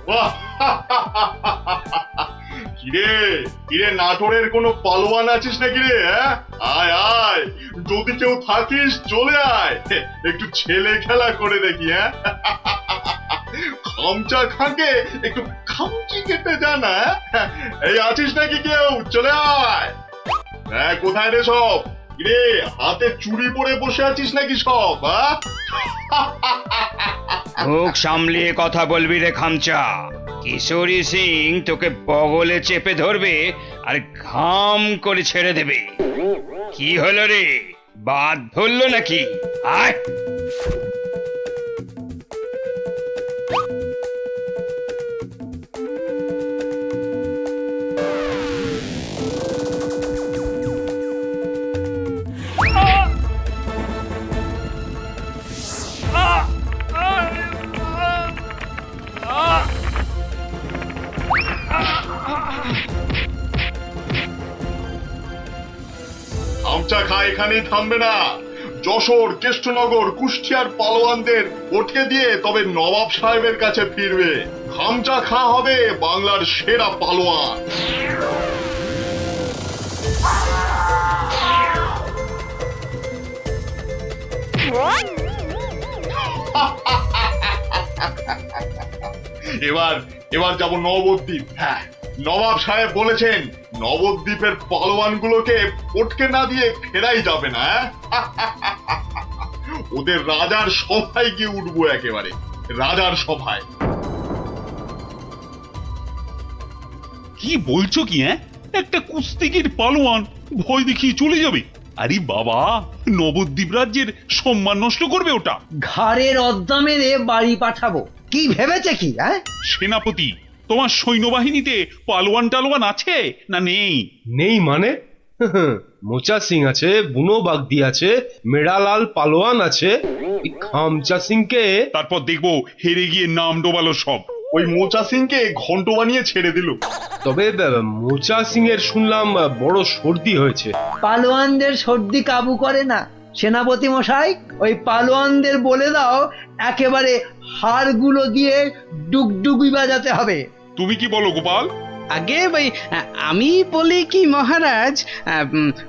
বাহ! কিরে কিরে, নাটোরের কোনো পালোয়ান আছিস নাকি রে? হ্যাঁ, আয় আয়, যদি কেউ থাকিস চলে আয়, একটু ছেলে খেলা করে দেখি। হ্যাঁ, খামচা খাকে একটু খামচি কেটে যা না। এই আছিস নাকি কেউ? চলে আয়। হ্যাঁ, কোথায় রে সব? কিরে, হাতে চুড়ি পরে বসে আছিস নাকি সব? হ্যাঁ, মুখ সামলিয়ে কথা বলবি রে খামচা। কিশোরী সিং তোকে বগলে চেপে ধরবে আর ঘাম করে ছেড়ে দেবে। কি হলো রে, বাদ ধরলো নাকি? আয়। খামচা খা এখানেই থামবে না। যশোর, কৃষ্ণনগর, কুষ্টিয়ার পালোয়ানদের ওঠে দিয়ে তবে নবাব সাহেবের কাছে ফিরবে। খামচা খা হবে বাংলার সেরা পালোয়ান। এবার এবার যাব নবদ্বীপ। হ্যাঁ, নবাব সাহেব বলেছেন নবদ্বীপের পালোয়ানগুলোকে ফটকে না দিয়ে ফেরাই যাবে না। ওদের রাজার সভায় গিয়ে উঠবো, একেবারে রাজার সভায়। কি বলছো কি? একটা কুস্তিগির পালোয়ান ভয় দেখিয়ে চলে যাবে? আরে বাবা, নবদ্বীপ রাজ্যের সম্মান নষ্ট করবে ওটা। ঘাড়ের অদ্দা মেরে বাড়ি পাঠাবো, কি ভেবেছে কি? হ্যাঁ, সেনাপতি, তোমার সৈন্যবাহিনীতে পালোয়ান টালোয়ান আছে না নেই? নেই মানে? মোচা সিং আছে, বুনো বাগদি আছে, মেড়ালাল পালোয়ান আছে। এই খামচা সিংকে তারপর দেখবো হেরে গিয়ে নাম ডোবালো সব। ওই মোচা সিংকে ঘন্ট বানিয়ে ছেড়ে দিল। তবে মোচা সিং এর শুনলাম বড় সর্দি হয়েছে। পালোয়ানদের সর্দি কাবু করে না সেনাপতি মশাই। ওই পালোয়ানদের বলে দাও একেবারে হাড়গুলো দিয়ে ডুগডুগি বাজাতে হবে। তুমি কি বলো গোপাল? আগে ওই আমি বলি কি মহারাজ,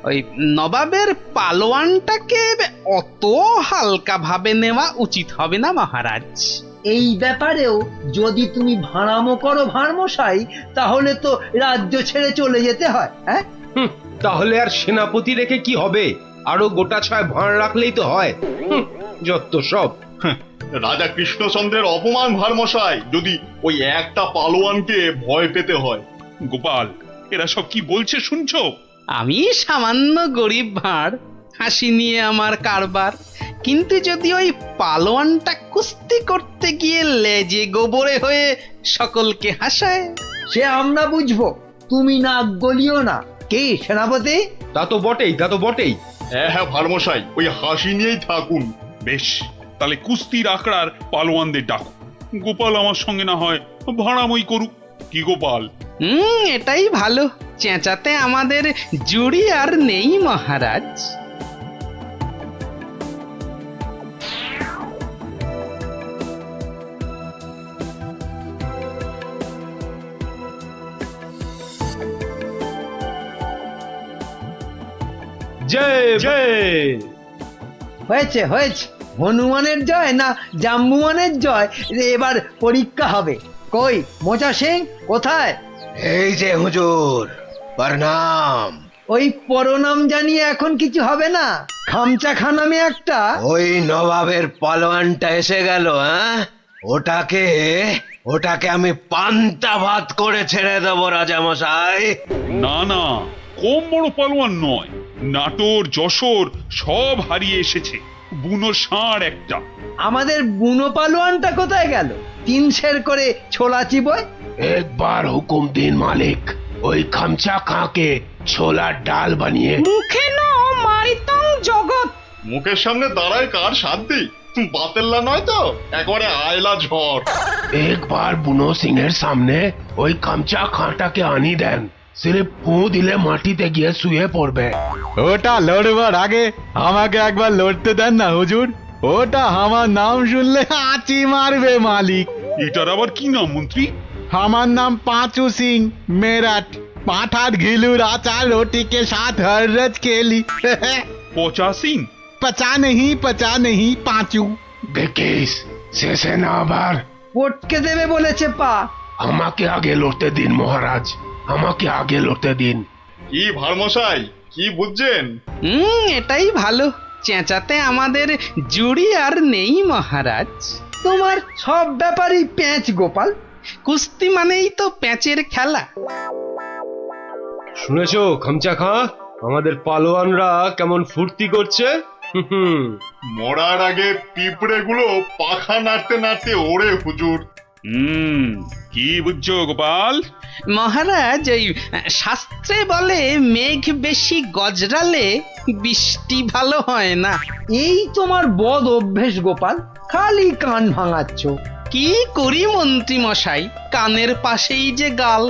ওই নবাবের পালোয়ানটাকে অত হালকা ভাবে নেওয়া উচিত হবে না মহারাজ। এই ব্যাপারেও যদি তুমি ভাঁড়ামো করো ভাঁড়মশাই, তাহলে তো রাজ্য ছেড়ে চলে যেতে হয়। হ্যাঁ, তাহলে আর সেনাপতি রেখে কি হবে? আরো গোটা ছয় ভাঁড় রাখলেই তো হয়। যত সব। রাজা কৃষ্ণচন্দ্রের অপমান ভারমশাই, যদি ওই একটা পালোয়ানকে ভয় পেতে হয়। গোপাল, এরা সব কি বলছে শুনছো? আমি সামান্য গরিব ভাঁড়, হাসি নিয়ে আমার কারবার, কিন্তু যদি ওই পালোয়ানটা কুস্তি করতে গিয়ে লেজে গোবরে হয়ে সকলকে হাসায়। সে আমরা বুঝবো, তুমি নাক গলিও না। কি সেনাপতি? তা তো বটেই, তা তো বটেই। হ্যাঁ হ্যাঁ ভারমশাই, ওই হাসি নিয়েই থাকুন। বেশ, তাহলে কুস্তির আখড়ার পালোয়ানদের ডাকো। গোপাল আমার সঙ্গে না হয় ভাড়ামই করুক। কি গোপাল? এটাই ভালো, চেঁচাতে আমাদের জুড়ি আর নেই মহারাজ। জয় জয়। হয়েছে হয়েছে, হনুমানের জয় না জাম্বুয়ানের জয়, এবার পরীক্ষা হবে। কই মোচা সিং কোথায়? এই যে হুজুর, প্রণাম। ওই পরনাম জানিয়ে এখন কিছু হবে না। খামচা খানামে একটা। ওই নবাবের পালোয়ানটা এসে গেল। ওটাকে ওটাকে আমি পান্তা ভাত করে ছেড়ে দেবো রাজামশাই। না না, কম বড় পালোয়ান নয়। নাটোর, যশোর সব হারিয়ে এসেছে, বুনো ষাঁড় একটা। আমাদের বুনো পালোয়ানটা কোথায় গেল? 3 সের করে ছোলা চিবোয়। একবার হুকুম দিন মালিক, ওই খামচা খাঁকে ছোলার ডাল বানিয়ে। মুখে ন মারিতং জগৎ। মুখের সামনে দাঁড়ায় কার শান্তি? বাতেল্লা নয় তো, একবারে আয়লা ঝড়। একবার বুনো সিং এর সামনে ওই খামচা খাঁটাকে আনি দেন, সিরে ফু দিলে মাটিতে গিয়ে শুয়ে পড়বে। ওটা লড়বার আগে আমাকে একবার লড়তে দেন না হুজুর। ওটা আমার নাম শুনলে আঁচি মারবে মালিক। এটার আবার কি নাম মন্ত্রী? আমার नाम पांचू सिंह मेरठ पाठार घिलूर आचार रोटी के साथ हर रोज केली পচা সিং? पचा नहीं पांचू দেখিস শেষে না আবার পটকে দেবে বলেছে পা। আমাকে আগে লড়তে দিন মহারাজ, আমাকে আগে লড়তে দিন। কি ভারমশাই, কি বুঝছেন? এটাই ভালো, চেঁচাতে আমাদের জুড়ি আর নেই মহারাজ। তোমার সব ব্যাপারই প্যাঁচ গোপাল। কুস্তি মানেই তো প্যাঁচের খেলা। শুনেছো খামচা খাঁ, আমাদের পালোয়ানরা কেমন ফুর্তি করছে? হুম, মরার আগে পিঁপড়ে গুলো পাখা নাড়তে নাড়তে ওড়ে হুজুর। কি বুঝছো গোপাল? মহারাজ, ওই শাস্ত্রে বলে মেঘ বেশি গজরালে বৃষ্টি ভালো হয় না। এই তোমার বদ অভ্যেস গোপাল, খালি কান ভাঙাচ্ছ। কি করি মন্ত্রী মশাই, কানের পাশেই যে গাল,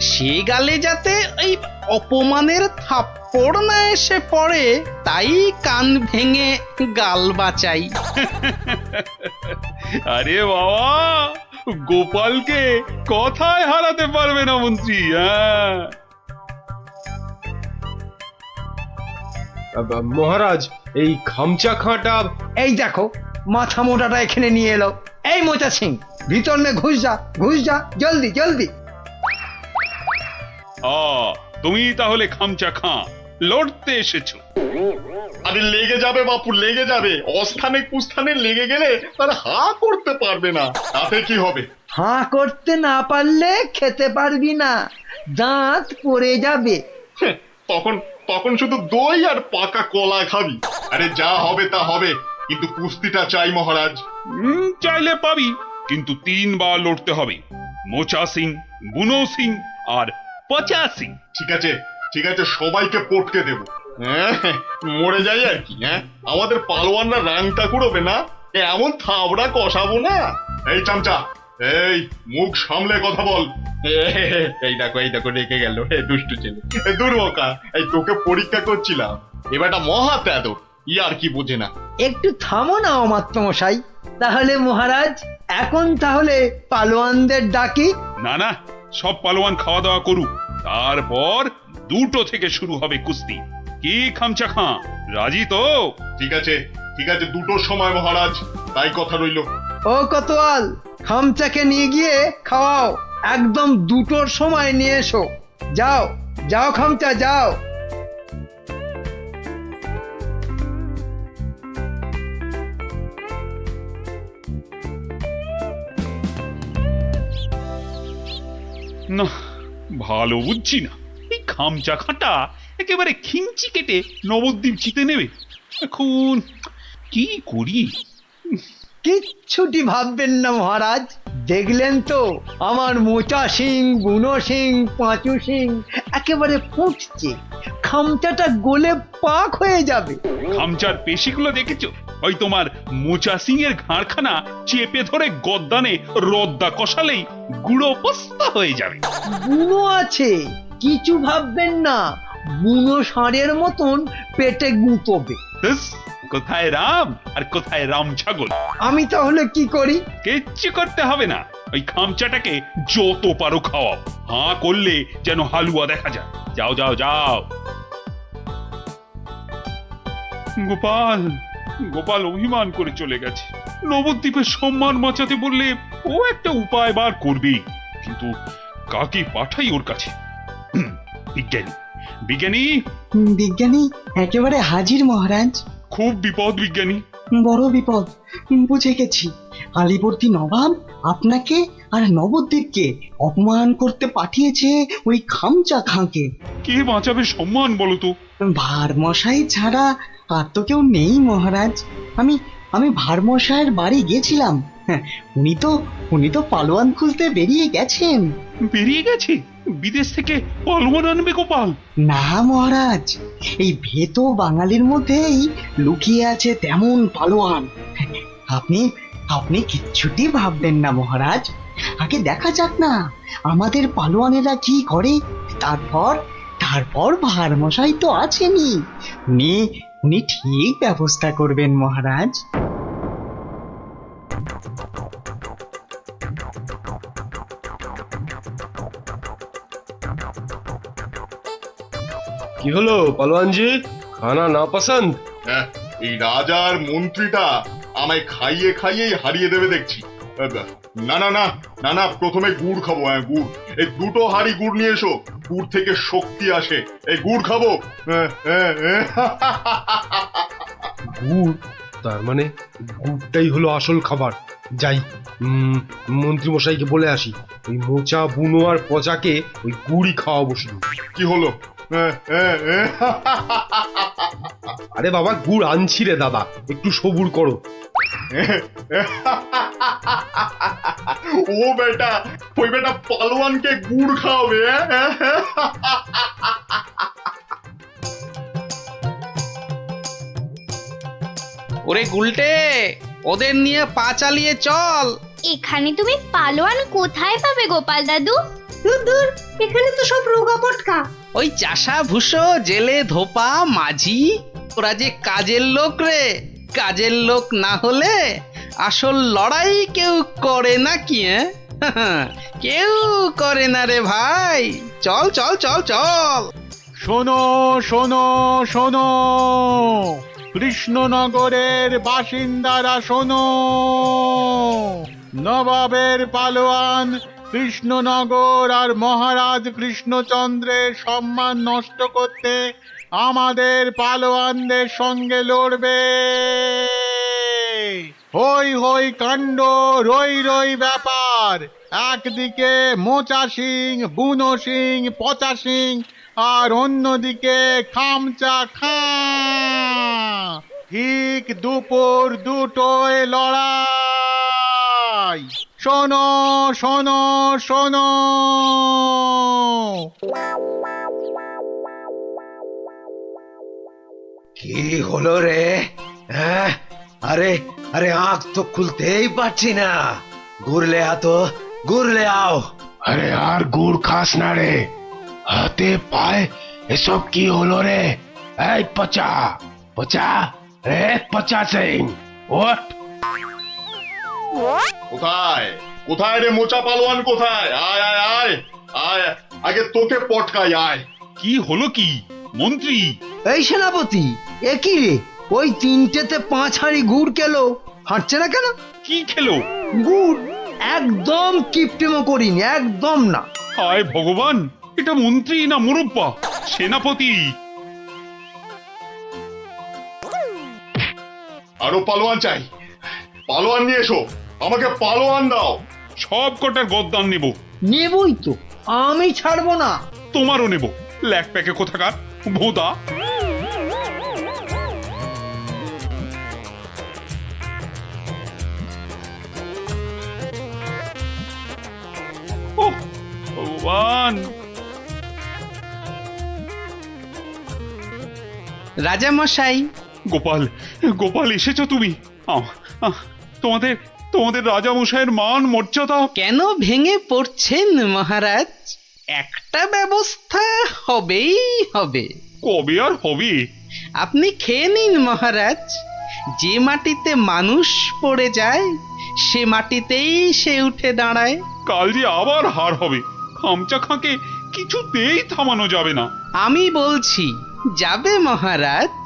সে গালে যাতে ওই অপমানের থাপ্পড় না এসে পড়ে, তাই কান ভেঙে গাল বাঁচাই। আরে বাবা, গোপালকে কথায় হারাতে পারবে না মন্ত্রী। হ্যাঁ, মহারাজ এই খামচা খাঁটা এই দেখো মাথা মোটাটা এখানে নিয়ে এলো। এই মোচা সিং, ভিতর মে ঘুষ যা জলদি জলদি। তুমি তাহলে খামচা খাঁ লড়তে এসেছো? আরে লেগে যাবে বাপু, লেগে যাবে। অস্থানে কুস্থানে লেগে গেলে তার হা করতে পারবে না, তাতে কি হবে? হাঁ করতে না পারলে খেতে পারবি না, দাঁত পড়ে যাবে। হ্যাঁ, তখন তখন শুধু দই আর পাকা কলা খাবি। আরে যা হবে তা হবে, কিন্তু কুস্তিটা চাই মহারাজ। চাইলে পাবি, কিন্তু 3 বার লড়তে হবে। মোচা সিং, বুনো সিং আর পচা সিং। ঠিক আছে ঠিক আছে, সবাইকে পটকে দেব। হ্যাঁ, মরে যাই আর কি। হ্যাঁ, আমাদের পালোয়ানরা রাংটা কুড়োবে না, এমন থাবড়া কষাবো না। এই চামচা, এই মুখ সামলে কথা বল। এই দেখো রেখে গেল দুষ্টু ছেলে। দুর্বকা, এই তোকে পরীক্ষা করছিলাম, এবারটা মহা তেদর, আর কি বোঝে না। একটু থামো না অমাত্য মশাই। তাহলে মহারাজ, এখন তাহলে পালোয়ানদের ডাকি। না, সব পালোয়ান খাওয়া দাওয়া করুক, তারপর 2টো থেকে শুরু হবে কুস্তি। কি খামচা খাঁ, রাজি তো? ঠিক আছে 2টোর সময় মহারাজ, তাই কথা রইল। ও কোতোয়াল, খামচাকে নিয়ে গিয়ে খাওয়াও, একদম 2টোর সময় নিয়ে এসো। যাও খামচা যাও। না, ভালো বুঝছি না। এই খামচা খাঁটা একেবারে খিঞ্চি কেটে নবদ্বীপ জিতে নেবে। এখন কি করি? কিচ্ছুটি ভাববেন না মহারাজ, দেখলেন তো আমার মোচা সিং, বুনো সিং, পাঁচু সিং একেবারে ফুটছে। খামচাটা গলে পাক হয়ে যাবে। খামচার পেশিগুলো দেখেছো? ওই তোমার মোচা সিং এর ঘাড়খানা চেপে ধরে গদ্দানে রদ্দা কষালেই গুঁড়ো পস্তা হয়ে যাবে। বুনো আছে, কিছু ভাববেন না, বুনো ষাঁড়ের মতন পেটে গুঁতবে। ব্যাস, কোথায় রাম আর কোথায় রাম ছাগল। আমি তাহলে কি করি? কিচ্ছু করতে হবে না, ওই খামচাটাকে যত পারো খাওয়াও। হাঁ করলে যেন হালুয়া দেখা যায়। যাও। গোপাল অভিমান করে চলে গেছে। নবদ্বীপের সম্মান বাঁচাতে বললে ও একটা উপায় বার করবে, কিন্তু কাকে পাঠাই ওর কাছে? বিজ্ঞানী বিজ্ঞানী একেবারে হাজির মহারাজ। খুব বিপদ বিজ্ঞানী, বড় বিপদ। বুঝে গেছি, আলীবর্দী নবাব আপনাকে আর নবদ্বীপকে অপমান করতে পাঠিয়েছে ওই খামচা খাঁকে। কে বাঁচাবে সম্মান বলো তো? ভারমশাই ছাড়া আর তো কেউ নেই মহারাজ। আমি ভারমশাইয়ের বাড়ি গেছিলাম। হ্যাঁ, উনি তো পালোয়ান খুঁজতে বেরিয়ে গেছেন। বেরিয়ে গেছে? বিদেশ থেকে পালোয়ান আনবে গোপাল? না মহারাজ, এই ভেতো বাঙালির মধ্যেই লুকিয়ে আছে তেমন পালোয়ান। আপনি কিচ্ছুটি ভাববেন না মহারাজ, আগে দেখা যাক না আমাদের পালোয়ানেরা কি করে, তারপর ভারমশাই তো আছেনই, উনি ঠিক ব্যবস্থা করবেন মহারাজ। কি হলো পালোয়ানজি, খানা না পছন্দ? হ্যাঁ, এই রাজার মন্ত্রীটা আমায় খাইয়ে খাইয়েই হারিয়ে দেবে দেখছি। না না না না না, প্রথমে গুড় খাবো। হ্যাঁ, গুড়। এই দুটো হাঁড়ি গুড় নিয়ে এসো, গুড় থেকে শক্তি আসে। এই গুড় খাবো। গুড়? তার মানে গুড়টাই হলো আসল খাবার। যাই, মন্ত্রী মশাইকে বলে আসি, ওই মোচা বুনো আর পচাকে ওই গুড়ই খাওয়াবো শুধু। কি হলো? আরে বাবা, গুড় আনছি রে দাদা, একটু সবুর করো। ও বেটা, ওই বেটা পালোয়ানকে গুড় খাওয়াবে? ওরে গুলটে, ওদের নিয়ে পা চালিয়ে চল। এখানে তুমি পালোয়ান কোথায় পাবে গোপাল দাদু? দূর, এখানে তো সব রোগা পটকা। ওই চাষা ভুষো, জেলে ধোপা, মাঝি, ওরা যে কাজের লোক রে। কাজের লোক না হলে আসল লড়াই কেউ করে না কি? কেউ করে না রে ভাই। চল চল চল চল। শোনো শোনো শোনো, কৃষ্ণনগরের বাসিন্দারা শোনো, নবাবের পালোয়ান কৃষ্ণনগর আর মহারাজ কৃষ্ণচন্দ্রের সম্মান নষ্ট করতে আমাদের পালোয়ানদের সঙ্গে লড়বে। হই হই কাণ্ড, রই রই ব্যাপার। একদিকে মোচা সিং, বুনো সিং, পচা সিং, আর অন্যদিকে খামচা খা। ঠিক দুপুর দুটোয় লড়াই। শোনো শোনো শোনো। কি হলো রে? হ্যাঁ, আরে আরে আঁখ তো খুলতেই পারছি না। ঘুরলে আতো, ঘুরলে আও। আরে আর গুড় খাস না রে, হাতে পায়ে এসব কি হলো রে? এই পচা পচা, রে পচা সিং, ওঠ। কোথায় কোথায় রে মোচা পালোয়ান, কোথায়? আয় আয় আয় আয়, আগে তোকে পটকাই, আয়। কি হলো কি মন্ত্রী? এই সেনাপতি, এ কি রে? ওই তিনটেতে 5 হাঁড়ি গুড় খেলো, হাঁটছে না কেন? কি খেলো? গুড়। একদম কিপটেমো করিনি, একদম না। হায় ভগবান, এটা মন্ত্রী না মুরব্বা? সেনাপতি। আরো পালোয়ান চাই, পালোয়ান নিয়ে এসো, আমাকে পালোয়ান দাও। সব কটার গদ্দান নেব। নেবই তো, আমি ছাড়বো না। তোমারও নেব, ল্যাক প্যাকে কোথাকার ভোদা। ওহ ভগবান। রাজা মশাই। গোপাল, গোপাল এসেছো তুমি? তোমাদের তোমাদের রাজা মশাইয়ের মান মর্যাদা কেন ভেঙে পড়ছেন মহারাজ? একটা ব্যবস্থা হবেই হবে। কবে আর হবে? আপনি খেয়ে নিন মহারাজ। যে মাটিতে মানুষ পড়ে যায়, সে মাটিতেই সে উঠে দাঁড়ায়। কাল যে আবার হার হবে, খামচা খাঁকে কিছুতেই থামানো যাবে না। আমি বলছি যাবে মহারাজ।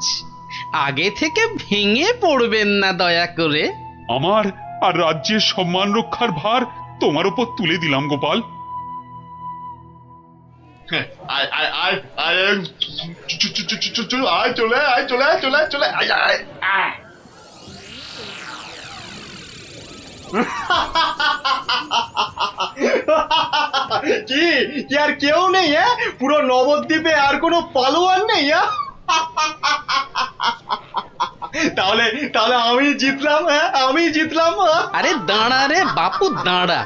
আগে থেকে ভেঙে পড়বেন না দয়া করে। আমার আর রাজ্যের সম্মান রক্ষার ভার তোমার উপর তুলে দিলাম গোপাল। আয় আয় আয় আয়, আয় চলে আয়, চলে আয়, চলে আয়, চলে আয় আয় আয়। কি কি আর কেউ নেই? হ্যাঁ, পুরো নবদ্বীপে আর কোনো পালোয়ান নেই? তাহলে তাহলে আমি জিতলাম। হ্যাঁ, আমি জিতলাম। আরে দাঁড়া রে বাপু, দাঁড়া।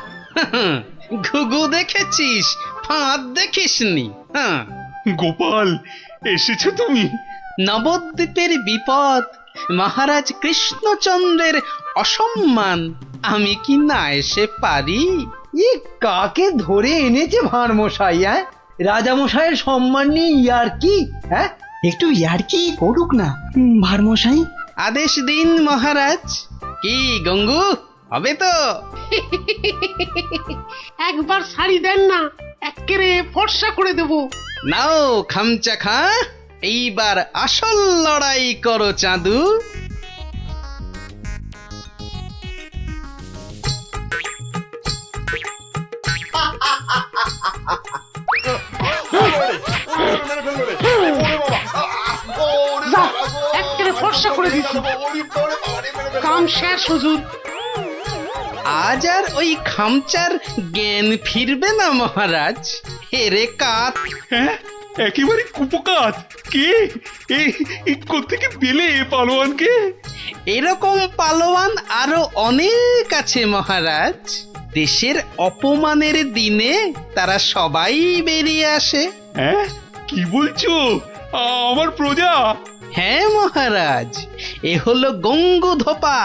ঘুঘু দেখেছিস, ফাঁদ দেখিসনি। হ্যাঁ, গোপাল এসেছো তুমি? নবদ্বীপের বিপদ, মহারাজ কৃষ্ণচন্দ্রের অসম্মান, আমি কি না এসে পারি? ই কাকে ধরে এনেছে ভাঁড় মশাই? হ্যাঁ, রাজা মশাইয়ের সম্মান নিয়ে ইয়ার কি? হ্যাঁ, একটু ইয়ার্কি করুক না ভারমশাই। আদেশ দিন মহারাজ। কি গঙ্গু, হবে তো? একবার শাড়ি দেন না, একেবারে ফর্সা করে দেব। নাও খামচা খা, এইবার আসল লড়াই করো চাঁদু। একেবারে ফর্সা করে দিচ্ছি। কাম শেষ হুজুর। আজ আর ওই খামচার জ্ঞান ফিরবে না মহারাজ। হেরে কাত। হ্যাঁ একেবারে কুপকাত। কে এই কোত্থেকে পেলে পালোয়ানকে? এরকম পালোয়ান আরো অনেক আছে মহারাজ। দেশের অপমানের দিনে তারা সবাই বেরিয়ে আসে। হ্যাঁ কি বলছো? আমার প্রজা? হ্যাঁ মহারাজ, এ হলো গঙ্গু ধোপা।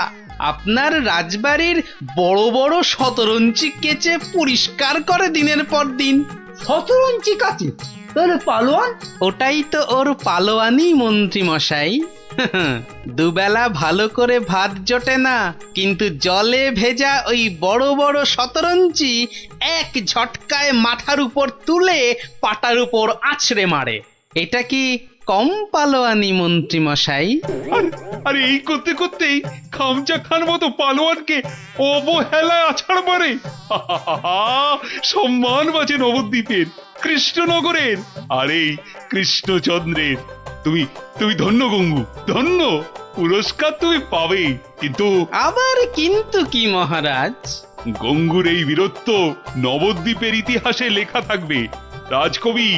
আপনার রাজবাড়ির বড় বড় শতরঞ্চি কেচে পরিষ্কার করে দিনের পর দিন। শতরঞ্চি কাছে তাহলে পালোয়ান? ওটাই তো ওর পালোয়ানি মন্ত্রী মশাই। দুবেলা ভালো করে ভাত জোটে না, কিন্তু জলে ভেজা ওই বড় বড় শতরঞ্চি এক ঝটকায় মাথার উপর তুলে পাটার উপর আছড়ে মারে। এটা কি কম পালোয়ানি মন্ত্রী মশাই? আরে এই করতে করতেই খামচা খান মতো পালোয়ানকে অবহেলায় আছাড় মারে। সম্মান বাঁচে নবদ্বীপের, কৃষ্ণনগরের, আর এই কৃষ্ণচন্দ্রের। তুমি তুমি ধন্য গঙ্গু, ধন্য। পুরস্কার তুমি পাবে, কিন্তু আবার কিন্তু কি মহারাজ? গঙ্গুর এই বীরত্ব নবদ্বীপের ইতিহাসে লেখা থাকবে। রাজকবি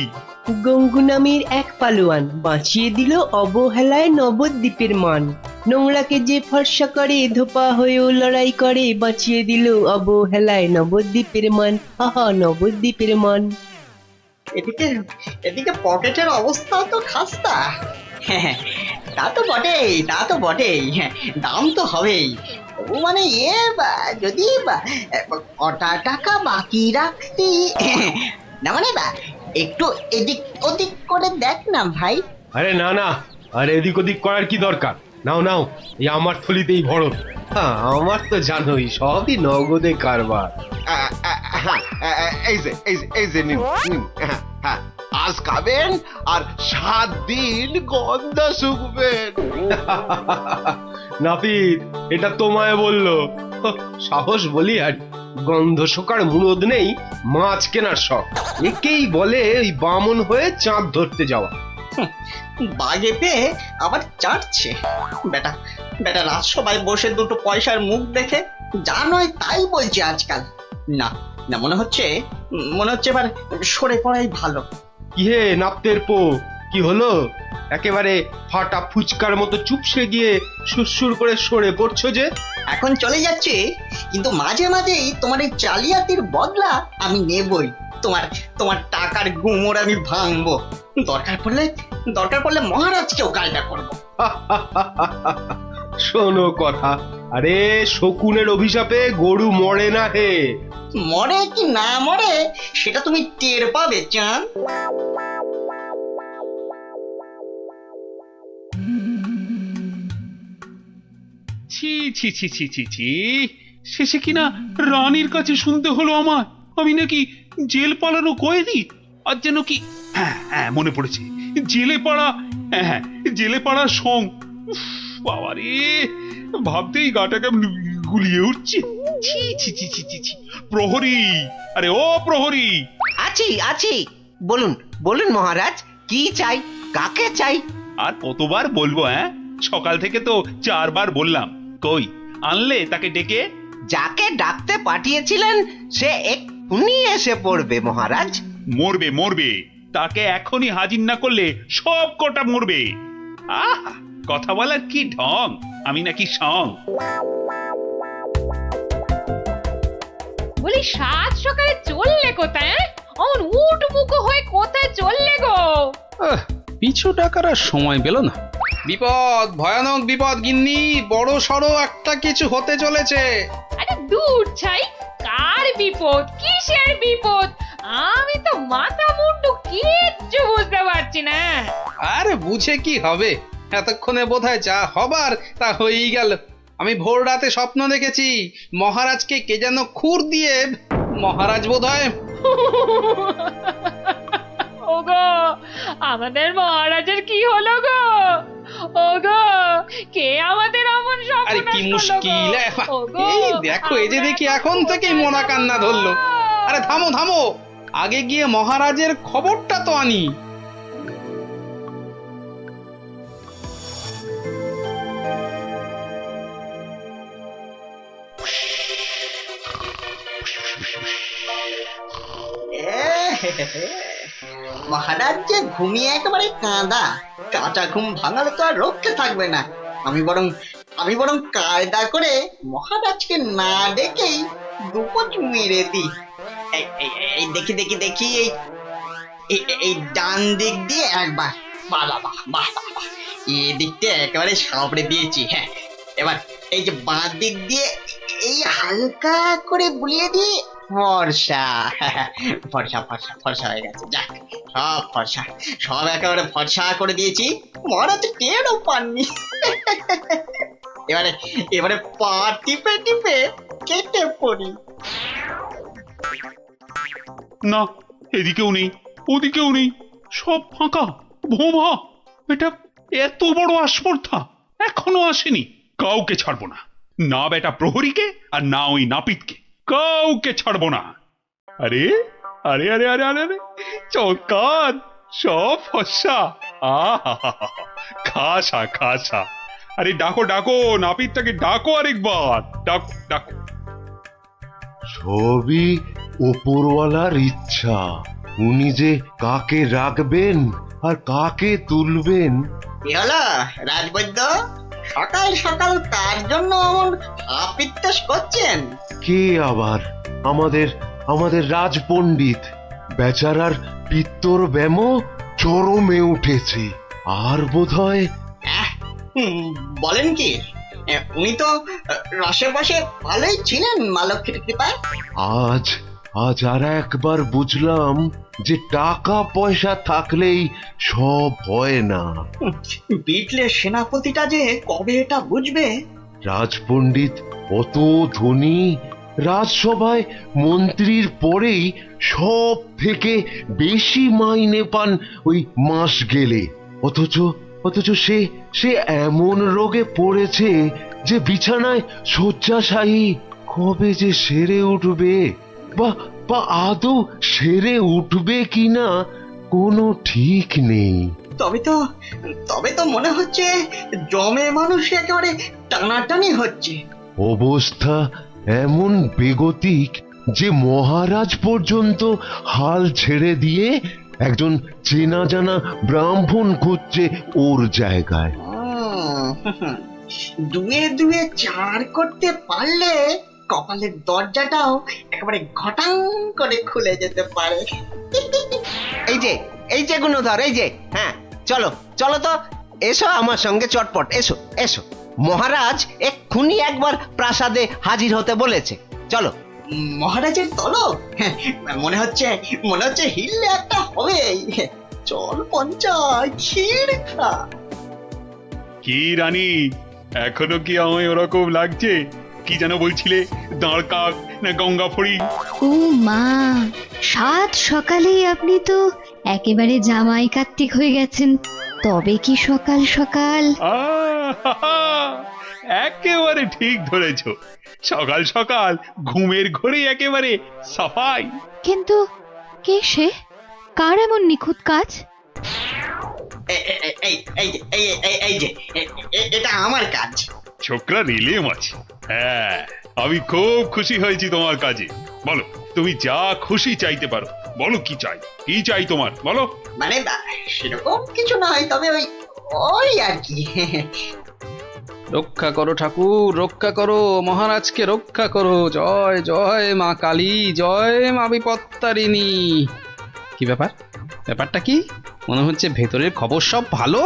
গঙ্গু নামের এক পালোয়ান বাঁচিয়ে দিল অবহেলায় নবদ্বীপের মান। নোংরাকে যে ফর্সা করে ধোপা হয়েও লড়াই করে, বাঁচিয়ে দিল অবহেলায় নবদ্বীপের মান। আহা নবদ্বীপের মান। এদিকে এদিকে পকেটের অবস্থাও তো খাস্তা। হ্যাঁ তা তো বটেই, তা তো বটেই। হ্যাঁ দাম তো হবেই। তবু মানে যদি কটা টাকা বাকি রাখতি না, মানে একটু এদিক ওদিক করে দেখ না ভাই। আরে না না, আরে এদিক ওদিক করার কি দরকার? নাও নাও, এই আমার থলিতেই ভরো। হ্যাঁ আমার তো জানোই সবই নগদে কারবার। এই যে নিন, হ্যাঁ আজ খাবেন আর 7 দিন গন্ধ শুকবেন। নাপিত এটা তোমায় বললো? সাহস বলি আর গন্ধ শোকার মুরদ নেই, মাছ কেনার শখ। একেই বলে ওই বামন হয়ে চাঁদ ধরতে যাওয়া। বাগে পেয়ে আবার চাটছে বেটা। বেটা রাজসভায় বসে দুটো পয়সার মুখ দেখে যা নয় তাই বলছে আজকাল। না না, মনে হচ্ছে এবার সরে পড়াই ভালো। কি হে নাপতের পো, কি হলো? একেবারে ফাটা ফুচকার মতো চুপসে গিয়ে সুরসুর করে সরে পড়ছো যে? এখন চলে যাচ্ছে, কিন্তু মাঝে মাঝেই তোমার এই জালিয়াতির বদলা আমি নেবই। তোমার টাকার গুমর আমি ভাঙবো। দরকার পড়লে মহারাজকেও গালটা করবো। শোনো কথা, আরে শকুনের অভিশাপে গরু মরে না হে। মরে কি না মরে সেটা তুমি টের পাবে চাঁদ। ছি ছি ছি ছি ছি ছি, শেষে কিনা রানীর কাছে শুনতে হলো আমার আমি নাকি জেল পালানো কয়েদি। আর যেন কি, হ্যাঁ হ্যাঁ মনে পড়েছে, জেলে পাড়া। হ্যাঁ জেলে পাড়ার সং। বাবারে, ভাবতেই গাটা কেমন গুলিয়ে উঠছে। ছি ছি ছি ছি ছি ছি। প্রহরী, আরে ও প্রহরী। আছি, বলুন বলুন মহারাজ, কি চাই, কাকে চাই? আর কতবার বলবো? হ্যাঁ সকাল থেকে তো 4 বার বললাম। কই আনলে তাকে ডেকে? যাকে ডাকতে পাঠিয়েছিলেন সে এক্ষুনি এসে পড়বে মহারাজ। মরবে, তাকে এখনই হাজির না করলে সব কটা মরবে। আহ, কথা বলার কি ঢং, আমি নাকি সং। বলি 7 সকালে চললে কোথায়? অমন উটবুকো হয়ে কোথায় চললে গো? পিছু টাকার আর সময় পেল না। বিপদ, ভয়ানক বিপদ গিন্নি, বড় সড়ো একটা কিছু হতে চলেছে। আরে দূর ছাই, কার বিপদ, কিসের বিপদ? আমি তো মাথা মুন্ডু কিচ্ছু বুঝতে পারছি না। আরে বুঝে কি হবে, এতক্ষণে বোধহয় যা হবার তা হয়েই গেল। আমি ভোর রাতে স্বপ্ন দেখেছি মহারাজকে কে যেন খুর দিয়ে, মহারাজ বোধহয়। ওগো আমাদের মহারাজের কি হলো গো? ওগো কে আমাদের অমন আরে কি মুশকিল! এই দেখো, এই যে দেখি এখন থেকেই মোনা কান্না ধরলো। আরে থামো থামো, আগে গিয়ে মহারাজের খবরটা তো আনি। মহারাজ যে ঘুমিয়ে একেবারে কাঁদা, কাঁচা ঘুম ভাঙালে তো আর রক্ষে থাকবে না। আমি বরং কায়দা করে মহারাজকে না ডেকেই দুপোজ মেরে দিই। এই দেখি দেখি দেখি, এই ডান দিক দিয়ে একবার, বাহ বাহ বাহ বাহ, এই দিকটা একেবারে সাবড়ে দিয়েছি। হ্যাঁ, এবার এই যে বাঁ দিক দিয়ে এই হালকা করে বুলিয়ে দিই। ফর্সা ফর্সা ফর্সা ফর্সা হয়ে গেছে। যাক, সব ফর্সা, সব একেবারে ফর্সা করে দিয়েছি। মহারাজ টেরও পাননি। এবারে পা টিপে টিপে কেটে পড়ি। না, এদিকেও নেই, ওদিকেও নেই, সব ফাঁকা ভোমা। এটা এত বড় আস্পর্ধা এখনো আসেনি। কাউকে ছাড়বো না, না বেটা প্রহরীকে আর না ওই নাপিতকে, কাউকে ছাড়বো না। আরে আরে আরে আরে আরে আরে চৌকাত, সব ফর্সা। খাসা খাসা। আরে ডাকো ডাকো, নাপিতটাকে ডাকো আরেকবার, ডাকো ডাকো। সবই ওপরওয়ালার ইচ্ছা। উনি যে কাকে রাখবেন আর কাকে তুলবেন। কি হলো রাজবৈদ্য, সকাল সকাল কার জন্য এমন আপিত্তাস করছেন? কে আবার? আমাদের রাজপণ্ডিত বেচারার পিত্তর ব্যামো চরমে উঠেছে। আর বোধহয় বলেন কি, উনি তো রসে বসে ভালোই ছিলেন মা লক্ষ্মীর কৃপায়। আজ আর একবার বুঝলাম যে টাকা পয়সা থাকলেই সব হয় না। বিটলে সেনাপতিটা যে কবে এটা বুঝবে? রাজপণ্ডিত অত ধনী, রাজসভায় মন্ত্রীর পরেই সব থেকে বেশি মাইনে পান ওই মাস গেলে। অথচ সে এমন রোগে পড়েছে যে বিছানায় শয্যাশায়ী। কবে যে সেরে উঠবে, বা আদৌ সেরে উঠবে কিনা কোনো ঠিক নেই। তবে তো মনে হচ্ছে জমে মানুষ একেবারে টানাটানি হচ্ছে। অবস্থা এমন বেগতিক যে মহারাজ পর্যন্ত হাল ছেড়ে দিয়ে একজন চেনা জানা ব্রাহ্মণ খুঁজছে ওর জায়গায়। দুয়ে দুয়ে চার করতে পারলে কপালের দরজাটাও একেবারে ঘটাং করে খুলে যেতে পারে। এই যে গুণধর, এই যে, হ্যাঁ চলো চলো তো, এসো আমার সঙ্গে চটপট, এসো এসো। মহারাজ এক্ষুনি একবার প্রাসাদে হাজির হতে বলেছে, চলো। মহারাজের তলব? মনে হচ্ছে হিললে একটা হবে। চল পঞ্চায়, ক্ষীর খা। কি রানী, এখনো কি আমায় ওরকম লাগছে? কি যেন বলছিলে, দাঁড় কাক না গঙ্গা ফড়ি? ও মা, সাত সকালেই আপনি তো একেবারে জামাই কার্তিক হয়ে গেছেন। তবে কি সকাল সকাল? একেবারে ঠিক ধরেছ, সকাল সকাল ঘুমের ঘরে একেবারে সাফাই। কিন্তু কে সে? কার এমন নিখুঁত কাজ? এটা আমার কাজ। ছোকরা রিলে মাছ। হ্যাঁ, আমি খুব খুশি হয়েছি তোমার কাজে। বলো, তুমি যা খুশি চাইতে পারো। বলো কি চাই, কি চাই তোমার, বলো। মানে সেরকম কিছু নয়, তবে ওই আর কি। রক্ষা করো ঠাকুর, রক্ষা করো, মহারাজকে রক্ষা করো। জয় জয় মা কালী, জয় মা বিপত্তারিণী। কি ব্যাপারটা কি? মনে হচ্ছে ভেতরের খবর সব ভালো।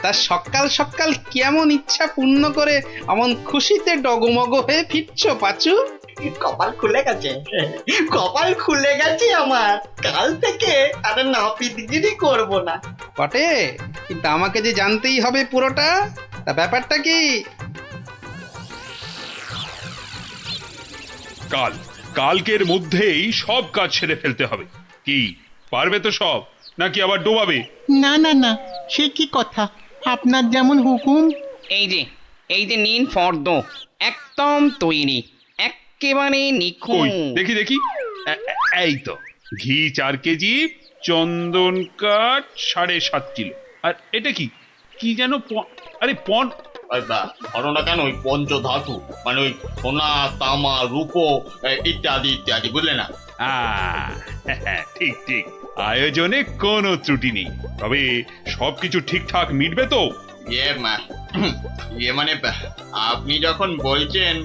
তা সকাল সকাল কেমন ইচ্ছা পূর্ণ করে এমন খুশিতে ডগমগ হয়ে ফিরছ পাচু? কপাল খুলে গেছে আমার। কাল থেকে আর নাপিতগিরি করব না। বটে, কিন্তু আমাকে যে জানতেই হবে পুরোটা। তা ব্যাপারটা কি? কালকের মধ্যেই সব কাজ সেরে ফেলতে হবে। কি পারবে তো সব, নাকি আবার ডোবাবে? না না না, সে কি কথা, আপনার যেমন হুকুম। এই যে নিন ফর্দ, একদম তৈরি, একেবারে কই নিখুঁত। দেখি দেখি। এই তো, ঘি 4 কেজি, চন্দন কাঠ 7.5 কিলো। আর এটা কি কি যেন আরে ধরো না কেন ওই পঞ্চধাতু, মানে ওই সোনা, তামা, রূপো ইত্যাদি ইত্যাদি, বুঝলে না? ঠিক ঠিক, আয়োজনে কোনো ত্রুটি নেই। তবে সবকিছু ঠিকঠাক মিটবে তো? মানে আপনি যখন বলছেন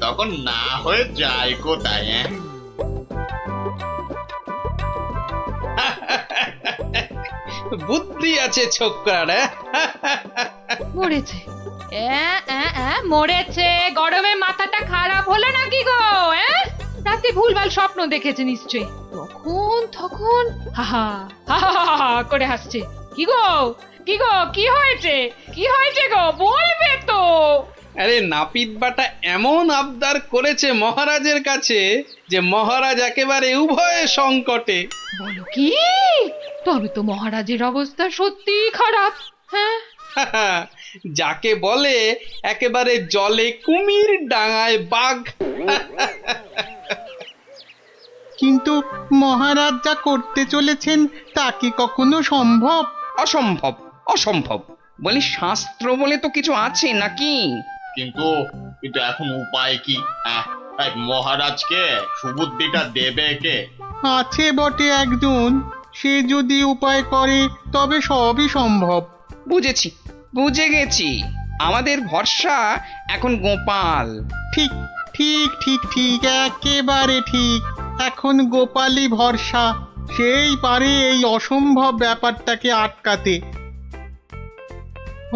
তখন না হয়ে যায় কোথায়? বুদ্ধি আছে ছোকরার। মরেছে মরেছে, গরমে মাথাটা খারাপ হলো নাকি গো? রাতে ভুলভাল স্বপ্ন দেখেছে নিশ্চয়ই, তখন হাহা হাহা করে হাসছে। কি গো কি হয়েছে গো, বলবে তো? আরে নাপিত বাটা এমন আবদার করেছে মহারাজের কাছে যে মহারাজ একেবারে উভয় সংকটে। বলো কি? তবে তো মহারাজের অবস্থা সত্যি খারাপ। হ্যাঁ, যাকে বলে একেবারে জলে কুমির, ডাঙায় বাঘ। কিন্তু মহারাজ যা করতে চলেছেন তা কি কখনো সম্ভব? অসম্ভব, অসম্ভব। বলি শাস্ত্র বলে তো কিছু আছে নাকি? কিন্তু এখন উপায় কি? মহারাজকে সুবুদ্ধিটা দেবে কে? আছে বটে একজন, সে যদি উপায় করে তবে সবই সম্ভব। বুঝেছি, বুঝে গেছি। আমাদের ভরসা এখন গোপাল। ঠিক ঠিক ঠিক ঠিক, একেবারে ঠিক। এখন গোপালই ভরসা, সেই পারে এই অসম্ভব ব্যাপারটাকে আটকাতে।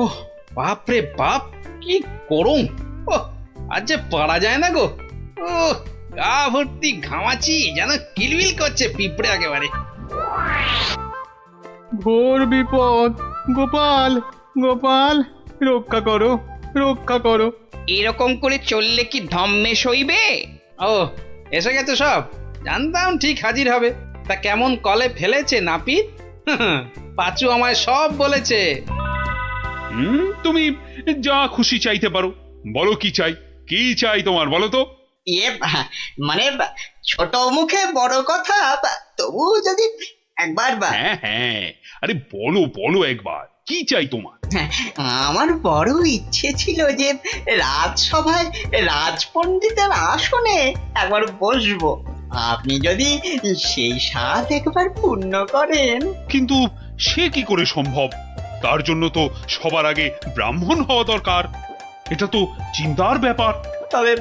ওহ বাপরে বাপ, কি গরম! ওহ, আজ যে পারা যায় না গো। ও গা ভর্তি ঘামাচি, যেন কিলবিল করছে পিঁপড়ে একেবারে। ঘোর বিপদ, গোপাল গোপাল, রক্ষা করো রক্ষা করো। এরকম করে চললে কি ধম্মে সইবে? ও এসে গেছে সব, জানতাম ঠিক হাজির হবে। তা কেমন কলে ফেলেছে নাপিত? পাঁচু আমায় সব বলেছে। তুমি যা খুশি চাইতে পারো। বলো কি চাই, কি চাই তোমার, বলো তো? মানে ছোট মুখে বড় কথা, তবু যদি একবার। হ্যাঁ, আরে বলো বলো একবার, কি চাই তোমার? আমার বড় ইচ্ছে ছিল যে রাজসভায় রাজপণ্ডিতের আসনে একবার বসবো। আপনি যদি সেই স্বাদ একবার পূর্ণ করেন। কিন্তু সে কি করে সম্ভব? তার জন্য তো সবার আগে ব্রাহ্মণ হওয়া দরকার। এটা তো চিন্তার ব্যাপার। তবে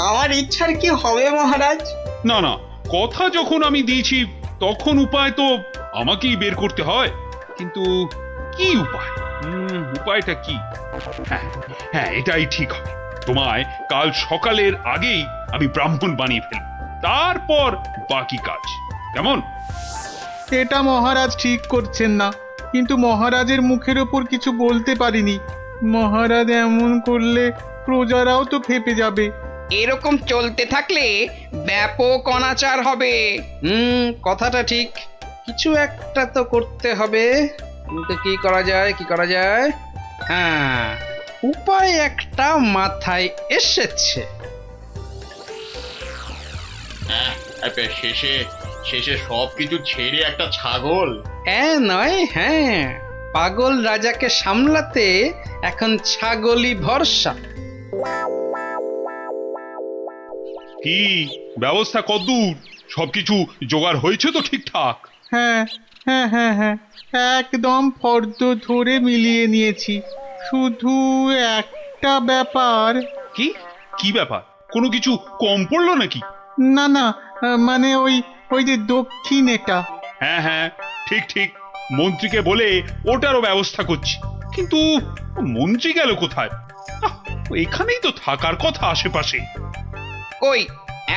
আমার ইচ্ছার কি হবে মহারাজ? না না, কথা যখন আমি দিয়েছি তখন উপায় তো আমাকেই বের করতে হয়। কিন্তু কি উপায়? উপায়টা কি? হ্যাঁ, এটাই ঠিক হবে। তোমায় কাল সকালের আগেই আমি ব্রাহ্মণ বানিয়ে ফেলব, তারপর বাকি কাজ। কেমন? এটা মহারাজ ঠিক করছেন না, কিন্তু মহারাজের মুখের ওপর কিছু বলতে পারিনি। মহারাজ এমন করলে প্রজারাও তো ফেপে যাবে। এরকম চলতে থাকলে ব্যাপক অনাচার হবে। কথাটা ঠিক, কিছু একটা তো করতে হবে। কিন্তু কি করা যায়? হ্যাঁ, উপায় একটা মাথায় এসেছে। শেষে সবকিছু ছেড়ে একটা ছাগল? হ্যাঁ, পাগল রাজাকে সামলাতে এখন ছাগলই ভরসা। কি ব্যবস্থা কদ্দূর? সবকিছু জোগাড় হয়েছে তো ঠিকঠাক? হ্যাঁ, একদম ফর্দ ধরে মিলিয়ে নিয়েছি। শুধু একটা ব্যাপার। কি ব্যাপার? কোনো কিছু কম পড়লো নাকি? না, মানে ওই যে দক্ষিণ এটা। হ্যাঁ, ঠিক, মন্ত্রীকে বলে ওটারও ব্যবস্থা করছি। কিন্তু মন্ত্রী গেল কোথায়? এখানেই তো থাকার কথা আশেপাশে। কই,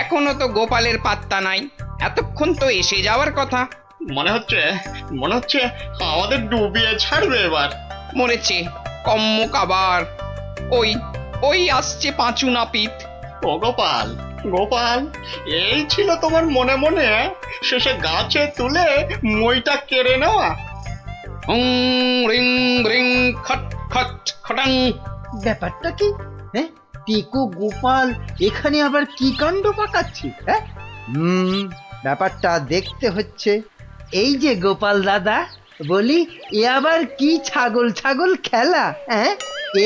এখনো তো গোপালের পাত্তা নাই। এতক্ষণ তো এসে যাওয়ার কথা। মনে হচ্ছে আমাদের ডুবিয়ে ছাড়বে এবার। মরেছে কম্মক আবার। ওই আসছে পাঁচু নাপিত। ও গোপাল, গোপাল, এই ছিল তোমার মনে মনে শেষে গাছে তুলে মইটা কেড়ে নেওয়া? রিং রিং খট খট খটাং। ব্যাপারটা কি? হ্যাঁ, টিকু গোপাল এখানে আবার কি কাণ্ড পাকাচ্ছি? হ্যাঁ, ব্যাপারটা দেখতে হচ্ছে। এই যে গোপাল দাদা, বলি এ আবার কি ছাগল ছাগল খেলা? হ্যাঁ,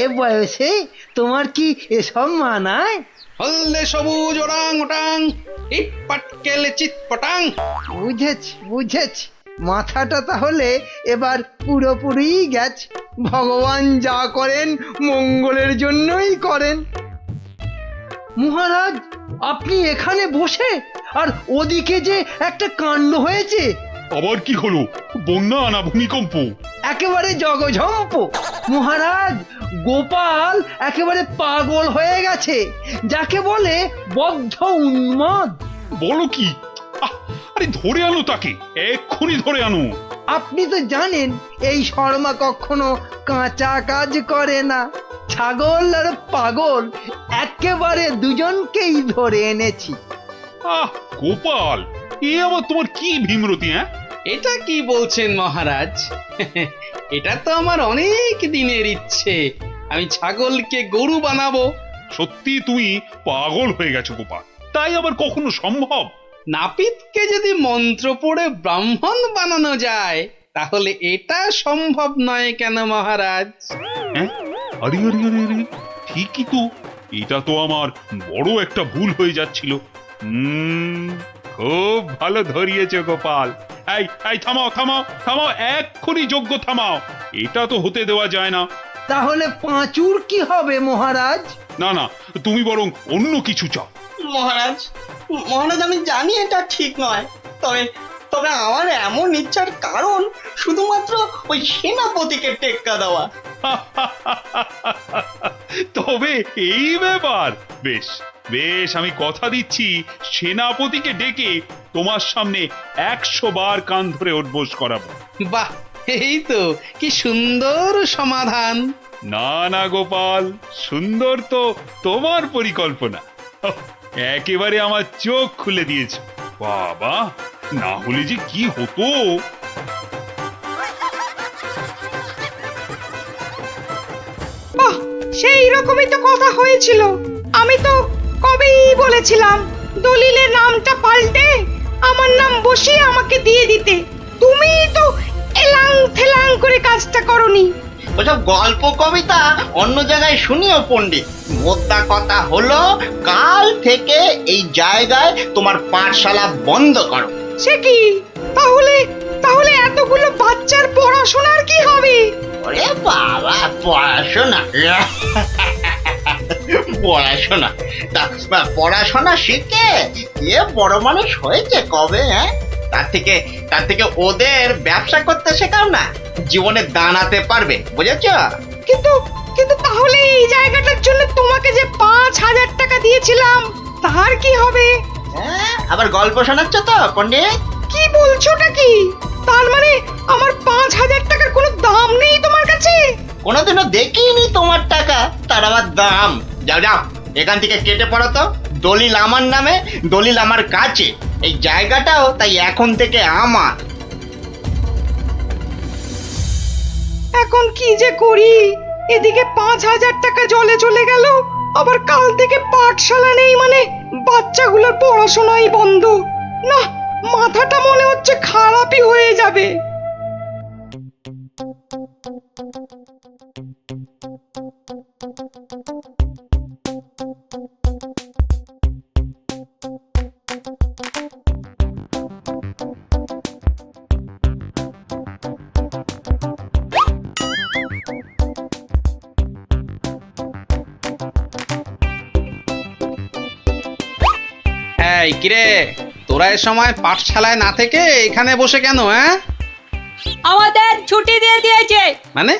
এ বয়সে তোমার কি এসব মানায়? হলদে সবুজ ওরাং ওটাং, ইট পাটকেল চিত পটাং। বুঝেছি বুঝেছি, মাথাটা তাহলে এবার পুরোপুরি গেছে। ভগবান যা করেন মঙ্গলের জন্যই করেন। মহারাজ, আপনি এখানে বসে আর ওদিকে যে একটা কাণ্ড হয়েছে। আবার কি হলো? বন্যা না ভূমিকম্প? একেবারে জগঝম্প। মহারাজ, গোপাল একেবারে পাগল হয়ে গেছে, যাকে বলে বদ্ধ উন্মাদ। বলো কি? আরে ধরে আনো তাকে, এক্ষুনি ধরে আনো। আপনি তো জানেন এই শর্মা কখনো কাঁচা কাজ করে না। ছাগল আর পাগল একেবারে দুজনকেই ধরে এনেছি। গোপাল, এ আবার তোমার কি ভীমরতি? হ্যাঁ, এটা কি বলছেন মহারাজ? এটা তো আমার অনেক দিনের ইচ্ছে, আমি ছাগলকে গরু বানাবো। সত্যি তুমি পাগল হয়ে গেছো গোপাল, তাই আবার কখনো সম্ভব? নাপিতকে যদি মন্ত্র পড়ে ব্রাহ্মণ বানানো যায়, তাহলে এটা সম্ভব নয় কেন মহারাজ? হ্যাঁ, আরে আরে আরে আরে, ঠিকই তো। এটা তো আমার বড় একটা ভুল হয়ে যাচ্ছিল। খুব ভালো ধরিয়েছ গোপাল। এই এই, থামাও থামাও থামাও, এক্ষুনি যজ্ঞ থামাও। এটা তো হতে দেওয়া যায় না। তাহলে পাঁচুর কি হবে মহারাজ? না না, তুমি বরং অন্য কিছু চাও। মহারাজ, মহারাজ আমি জানি এটা ঠিক নয়, তবে তবে আমার এমন ইচ্ছার কারণ শুধুমাত্র ওই সেনাপতিকে টেক্কা দেওয়া। তবে এই ব্যাপার, বেশ বেশ, আমি কথা দিচ্ছি সেনাপতিকে ডেকে তোমার সামনে 100 বার কান ধরে উঠবোস করাবো। বাহ, এই তো কি সুন্দর সমাধান। না না গোপাল, সুন্দর তো তোমার পরিকল্পনা। একেবারে আমার চোখ খুলে দিয়েছে। বাবা, না হলে যে কি হতো। বাহ, সেই রকমই তো কথা হয়েছিল। আমি তো কবেই বলেছিলাম দলিলের নামটা পাল্টে আমার নাম বসিয়ে আমাকে দিয়ে দিতে। তুমি তো এলাং থেলাং করে কাজটা করনি। ওসব গল্প কবিতা অন্য জায়গায় শুনিও পণ্ডিত। মোদ্দা কথা হলো, কাল থেকে এই জায়গায় তোমার পাঠশালা বন্ধ করো। সে কি? তাহলে তাহলে এতগুলো বাচ্চার পড়াশোনার কি হবে? ওরে বাবা, পড়াশোনা পড়াশোনা তা পড়াশোনা শিখে কে বড় মানুষ হয়েছে কবে? হ্যাঁ, তার থেকে ওদের ব্যবসা করতে শেখাও না, জীবনে দাঁড়াতে পারবে, বুঝেছ? কিন্তু কিন্তু তাহলে এই জায়গাটার জন্য তোমাকে যে 5000 টাকা দিয়েছিলাম, তার কি হবে? হ্যাঁ, আবার গল্প শোনাচ্ছ তো পণ্ডিত? কি বলছোটা কি? তার মানে আমার 5000 টাকার কোনো দাম নেই তোমার কাছে? কোনোদিনও দেখিনি তোমার টাকা, তার আবার দাম। যাও যাও, এখান থেকে কেটে পড়ো তো। দলিল আমার নামে, দলিল আমার কাছে, এই জায়গাটাও তাই এখন থেকে আমার। এখন কি যে করি? এদিকে 5000 টাকা জলে চলে গেল, আবার কাল থেকে পাঠশালা নেই, মানে বাচ্চাগুলোর পড়াশোনাই বন্ধ। না, মাথাটা মনে হচ্ছে খারাপই হয়ে যাবে। এই কিরে, তোরা এ সময় পাঠশালায় না থেকে এখানে বসে কেন? হ্যাঁ, আমাদের ছুটি দিয়ে দিয়েছে। মানে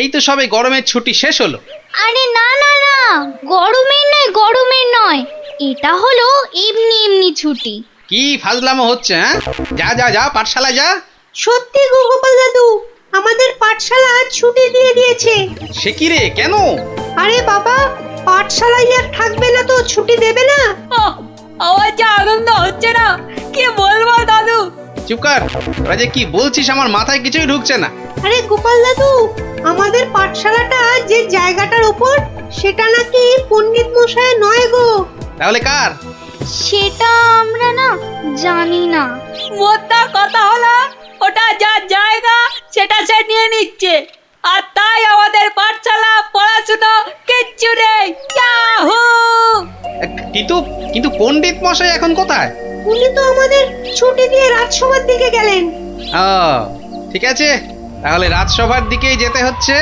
এই তো সবে গরমের ছুটি শেষ হলো। আরে না না না, গরমের নয়, এটা হলো এমনি এমনি ছুটি। কি ফাজলামো হচ্ছে? হ্যাঁ, যা যা যা, পাঠশালায় যা। সত্যি গো গোপাল দাদু, আমাদের পাঠশালা আজ ছুটি দিয়ে দিয়েছে। সে কি রে, কেন? আরে বাবা, পাঠশালায় আর থাকবে না তো ছুটি দেবে না? আমার যে আনন্দ হচ্ছে না কি বলবো দাদু। চুপ কর, তোরা যে কি বলছিস আমার মাথায় কিছুই ঢুকছে না। আরে গোপাল দাদু, আমাদের পাঠশালাটা যে জায়গাটার উপর সেটা নাকি পণ্ডিত মশাই নয় গো। তাহলে কার? সেটা আমরা না জানি না। মোদ্দা কথা হলো ওটা যার জায়গা সেটা সে নিয়ে নিচ্ছে, আর তাই আমাদের পাঠশালা পড়াশুনো কিচ্ছু নেই। ইয়াহু! কিন্তু কিন্তু পণ্ডিত মশাই এখন কোথায়? উনি তো আমাদের ছুটি দিয়ে রাজসভার দিকে গেলেন। ও ঠিক আছে, তাহলে রাজসভার দিকেই যেতে হচ্ছে।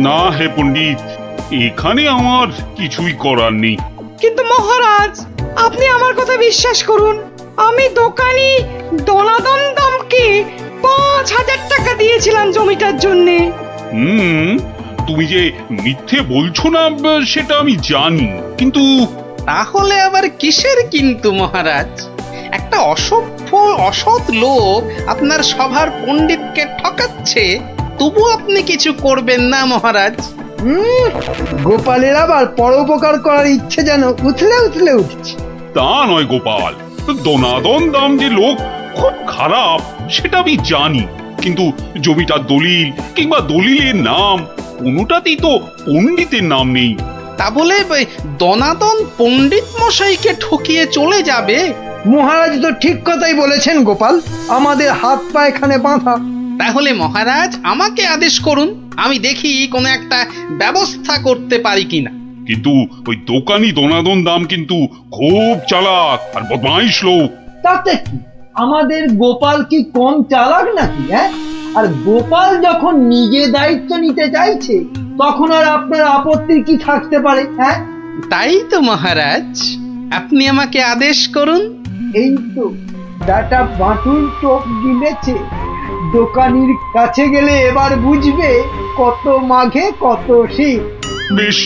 না হে পণ্ডিত, এখানে আমার কিছুই করার নেই। কিন্তু মহারাজ, আপনি আমার কথা বিশ্বাস করুন, আমি দোকানি দনাদন দামকে 5,000 টাকা দিয়েছিলাম জমিটার জন্যে। তুমি যে মিথ্যে বলছো না সেটা আমি জানি, কিন্তু তাহলে আবার কিসের কিন্তু মহারাজ? একটা অসভ্য অসৎ লোক আপনার সভার পণ্ডিতকে ঠকাচ্ছে, তবু আপনি কিছু করবেন না মহারাজ? গোপালের আবার পরোপকার করার ইচ্ছে যেন উথলে উথলে উঠছে। তা নয় গোপাল, দনাদন দাম যে লোক খুব খারাপ সেটা আমি জানি, কিন্তু জমিটার দলিল কিংবা দলিলের নাম কোনোটাতেই তো পণ্ডিতের নাম নেই। তা বলে দনাদন পণ্ডিত মশাইকে ঠকিয়ে চলে যাবে? মহারাজ তো ঠিক কথাই বলেছেন গোপাল, আমাদের হাত পা এখানে বাঁধা। তাহলে মহারাজ আমাকে আদেশ করুন, আমি দেখি কোনো একটা ব্যবস্থা করতে পারি কিনা। কিন্তু ওই দোকানি দনাদন দাম কিন্তু খুব চালাক আর বদমাইশ লোক। তাতে কি, আমাদের গোপাল কি কম চালাক নাকি? হ্যাঁ, আর গোপাল যখন নিজে দায়িত্ব নিতে চাইছে তখন আর আপনার আপত্তির কি থাকতে পারে? হ্যাঁ, তাই তো মহারাজ, আপনি আমাকে আদেশ করুন। এই তো ডাটা বাটুল চোখ গিলেছে, দোকানির কাছে গেলে এবার বুঝবে কত মাঘে কত শীত। বেশ,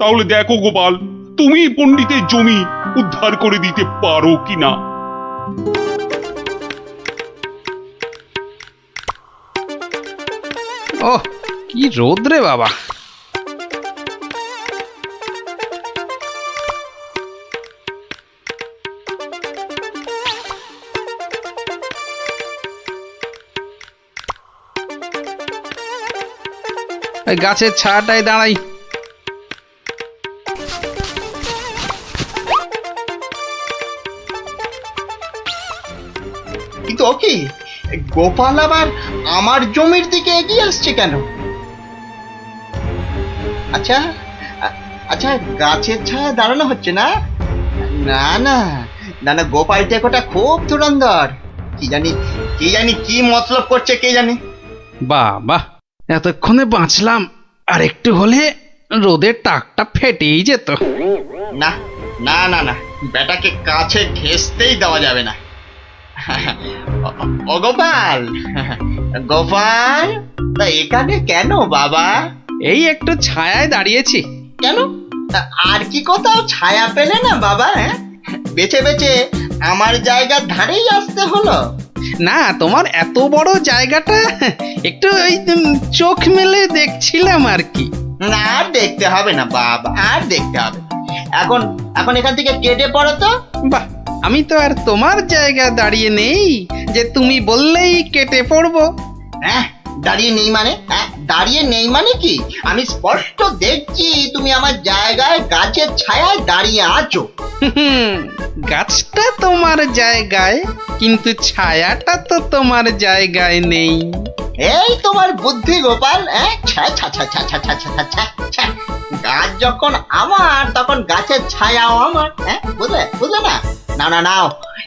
তাহলে দেখো গোপাল, তুমি পণ্ডিতের জমি উদ্ধার করে দিতে পারো কিনা। ওহ, কি রোদ রে বাবা! গাছের ছায়াটায় দাঁড়াই। কিন্তু ওকে গোপাল আবার আমার জমির দিকে এগিয়ে আসছে কেন? আচ্ছা আচ্ছা, গাছের ছায়া দাঁড়ানো হচ্ছে না? না না না না, গোপাল টেকোটা খুব ধুরন্ধর, কি জানি কি মতলব করছে কে জানে। বাহ বাহ, এতক্ষণে বাঁচলাম, আর একটু হলে রোদের টাকটা ফেটেই যেত। না না না না, বেটাকে কাছে ঘেঁষতেই দেওয়া যাবে না। ও গোপাল, গোপাল, তা এখানে কেন বাবা? এই একটু ছায়ায় দাঁড়িয়েছি। কেন, আর কি কোথাও ছায়া পেলে না বাবা? হ্যাঁ, বেছে বেছে আমার জায়গার ধারেই আসতে হলো? না, তোমার এত বড় জায়গাটা একটু ওই চোখ মেলে দেখছিলাম আর কি। না, আর দেখতে হবে না বাবা, আর দেখতে হবে না। এখন এখন এখান থেকে কেটে পড়ো তো। বাহ, আমি তো আর তোমার জায়গা দাঁড়িয়ে নেই যে তুমি বললেই কেটে পড়বো। হ্যাঁ, দাঁড়িয়ে নেই মানে? হ্যাঁ, দাঁড়িয়ে নেই মানে কি? আমি স্পষ্ট দেখছি তুমি আমার জায়গায় গাছের ছায়ায় দাঁড়িয়ে আছো। গাছটা তোমার জায়গায়, কিন্তু ছায়াটা তো তোমার জায়গায় নেই। এই তোমার বুদ্ধি গোপাল। হ্যাঁ, ছ্যা ছ্যা ছ্যা ছ্যা ছ্যা ছ্যা ছ্যা ছ্যা ছ্যা। গাছ যখন আমার তখন গাছের ছায়াও আমার। হ্যাঁ, বুঝলে বুঝলে না? না না, নাও